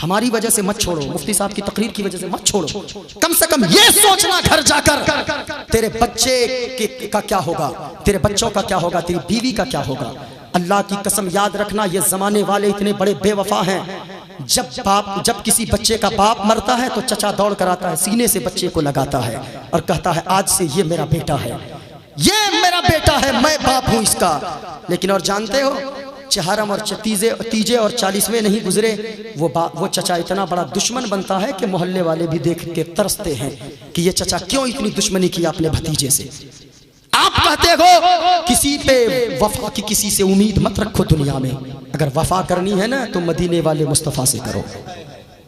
ہماری وجہ سے مت چھوڑو, مفتی صاحب کی تقریر کی وجہ سے مت چھوڑو. کم سے کم یہ سوچنا گھر جا کر تیرے بچے کا کیا ہوگا, تیرے بچوں کا کیا ہوگا, تیری بیوی کا کیا ہوگا. اللہ کی قسم یاد رکھنا, یہ زمانے والے اتنے بڑے بے وفا ہیں. جب کسی بچے کا باپ مرتا ہے تو چچا دوڑ کر آتا ہے, سینے سے بچے کو لگاتا ہے اور کہتا ہے آج سے یہ میرا بیٹا ہے, یہ میرا بیٹا ہے, میں باپ ہوں اس کا. لیکن اور جانتے ہو, چہارم اور تیجے اور 40ویں نہیں گزرے, وہ چچا اتنا بڑا دشمن بنتا ہے کہ محلے والے بھی دیکھ کے ترستے ہیں کہ یہ چچا کیوں اتنی دشمنی کی اپنے بھتیجے سے. آپ کہتے ہو کسی پہ وفا کی کسی سے امید مت رکھو دنیا میں, اگر وفا کرنی ہے نا تو مدینے والے مصطفیٰ سے کرو.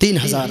3000।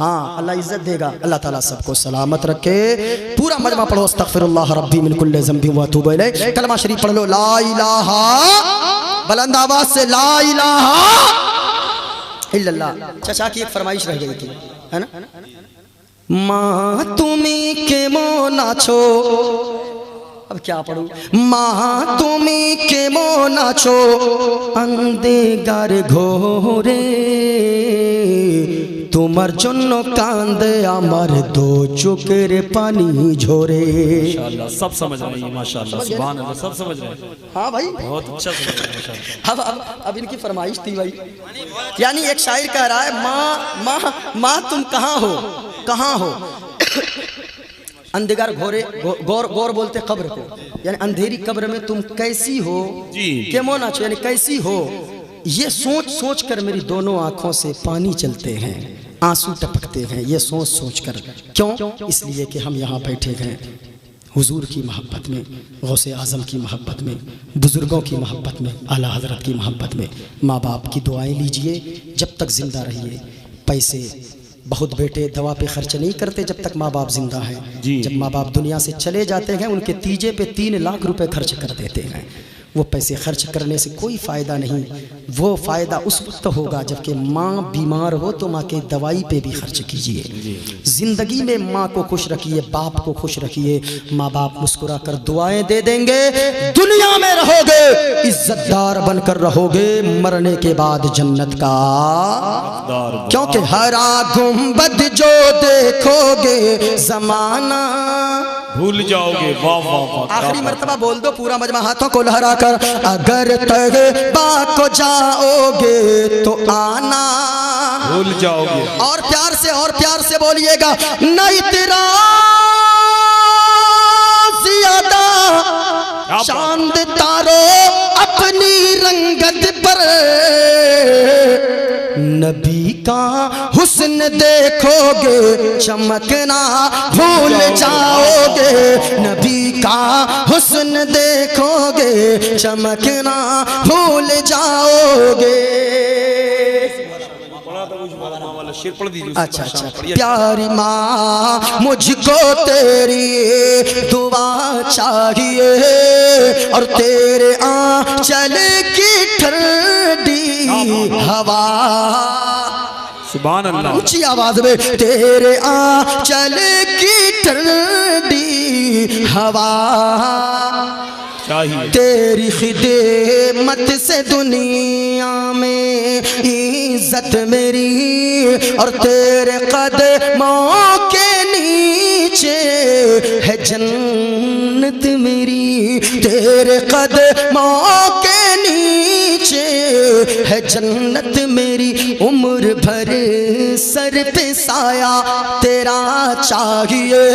ہاں اللہ عزت دے گا. اللہ تعالیٰ سب کو سلامت رکھے. پورا مجمع پڑھو استغفر اللہ ربی من کل ذنب و اتوب الیہ. کلمہ شریف پڑھ لو لا الہ, بلند آواز سے لا الہ الا اللہ. چچا کی ایک فرمائش رہ گئی تھی ہے نا, ماں تمہیں کے مونا چھو, اب کیا پڑھوں, ماں تمہیں کے مونا چھو اندے گار گھورے তোমার জন্য কান্দে আমার দো চোখের পানি ঝরে. ماشاءاللہ سب سمجھ رہے ہیں ماشاءاللہ سبحان اللہ سب سمجھ رہے ہیں. ہاں بھائی بہت اچھا سمجھ رہے ہیں ماشاءاللہ. اب ان کی فرمائش تھی بھائی, یعنی ایک شاعر کہہ رہا ہے ماں تم کہاں ہو, کہاں ہو. اندھیگار گھورے, گور بولتے قبر کو, یعنی اندھیری قبر میں تم کیسی ہو, کیمو ناچو یعنی کیسی ہو. یہ سوچ سوچ کر میری دونوں آنکھوں سے پانی چلتے ہیں, آنسو ٹپکتے ہیں, یہ سوچ سوچ کر. کیوں؟ اس لیے کہ ہم یہاں بیٹھے ہیں حضور کی محبت میں, غوث اعظم کی محبت میں, بزرگوں کی محبت میں, اعلیٰ حضرت کی محبت میں. ماں باپ کی دعائیں لیجئے جب تک زندہ رہیے. پیسے بہت بیٹے دوا پہ خرچ نہیں کرتے جب تک ماں باپ زندہ ہیں. جب ماں باپ دنیا سے چلے جاتے ہیں ان کے تیجے پہ 3 لاکھ روپے خرچ کر دیتے ہیں. وہ پیسے خرچ کرنے سے کوئی فائدہ نہیں. وہ فائدہ اس وقت ہوگا جب کہ ماں بیمار ہو تو ماں کے دوائی پہ بھی خرچ کیجئے. زندگی میں ماں کو خوش رکھیے, باپ کو خوش رکھیے. ماں باپ مسکرا کر دعائیں دے دیں گے, دنیا میں رہو گے عزت دار بن کر رہو گے, مرنے کے بعد جنت کا. کیونکہ ہرا گنبد جو دیکھو گے زمانہ بھول جاؤ گے. واہ واہ واہ. آخری مرتبہ بول دو پورا مجمع ہاتھوں کو لہرا کر, اگر طیبہ کو جاؤ گے تو آنا بھول جاؤ گے. اور پیار سے بولیے گا, نہیں تیرا زیادہ چاند تارو اپنی رنگت پر, نبی کا حسن دیکھو گے چمکنا بھول جاؤ گے, نبی کا حسن دیکھو گے چمکنا بھول جاؤ گے. اچھا پیاری ماں مجھ کو تیری دعا چاہیے, اور تیرے آنچل کی ٹھنڈی ہوا, سبحان اللہ, اونچی آواز میں, تیرے آنچل کی ٹھنڈی ہوا چاہیے. تیری خدمت سے دنیا میں عزت میری, اور تیرے قدموں کے نیچے ہے جنت میری, تیرے قدموں کے نیچے ہے جنت میری. عمر بھر سر پہ سایہ تیرا چاہیے,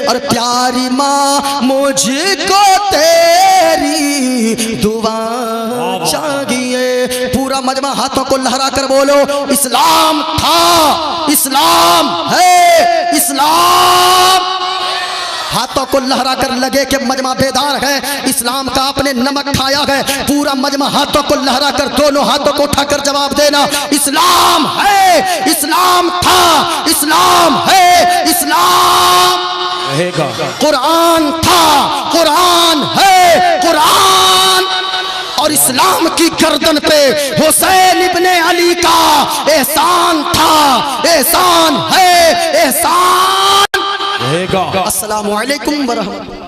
اور پیاری ماں مجھ کو تیری دعا چاہیے. پورا مجمع ہاتھوں کو لہرا کر بولو, اسلام تھا, اسلام ہے, اسلام. ہاتھوں کو لہرا کر لگے کہ مجمع بیدار ہے, اسلام کا آپ نے نمک کھایا ہے. پورا مجمع ہاتھوں کو لہرا کر دونوں ہاتھوں کو اٹھا کر جواب دینا, اسلام ہے, اسلام تھا, اسلام ہے, اسلام رہے گا. قرآن تھا, قرآن ہے, قرآن. اور اسلام کی گردن پہ حسین ابن علی کا احسان تھا, احسان ہے, احسان رہے گا. السلام علیکم ورحمۃ اللہ.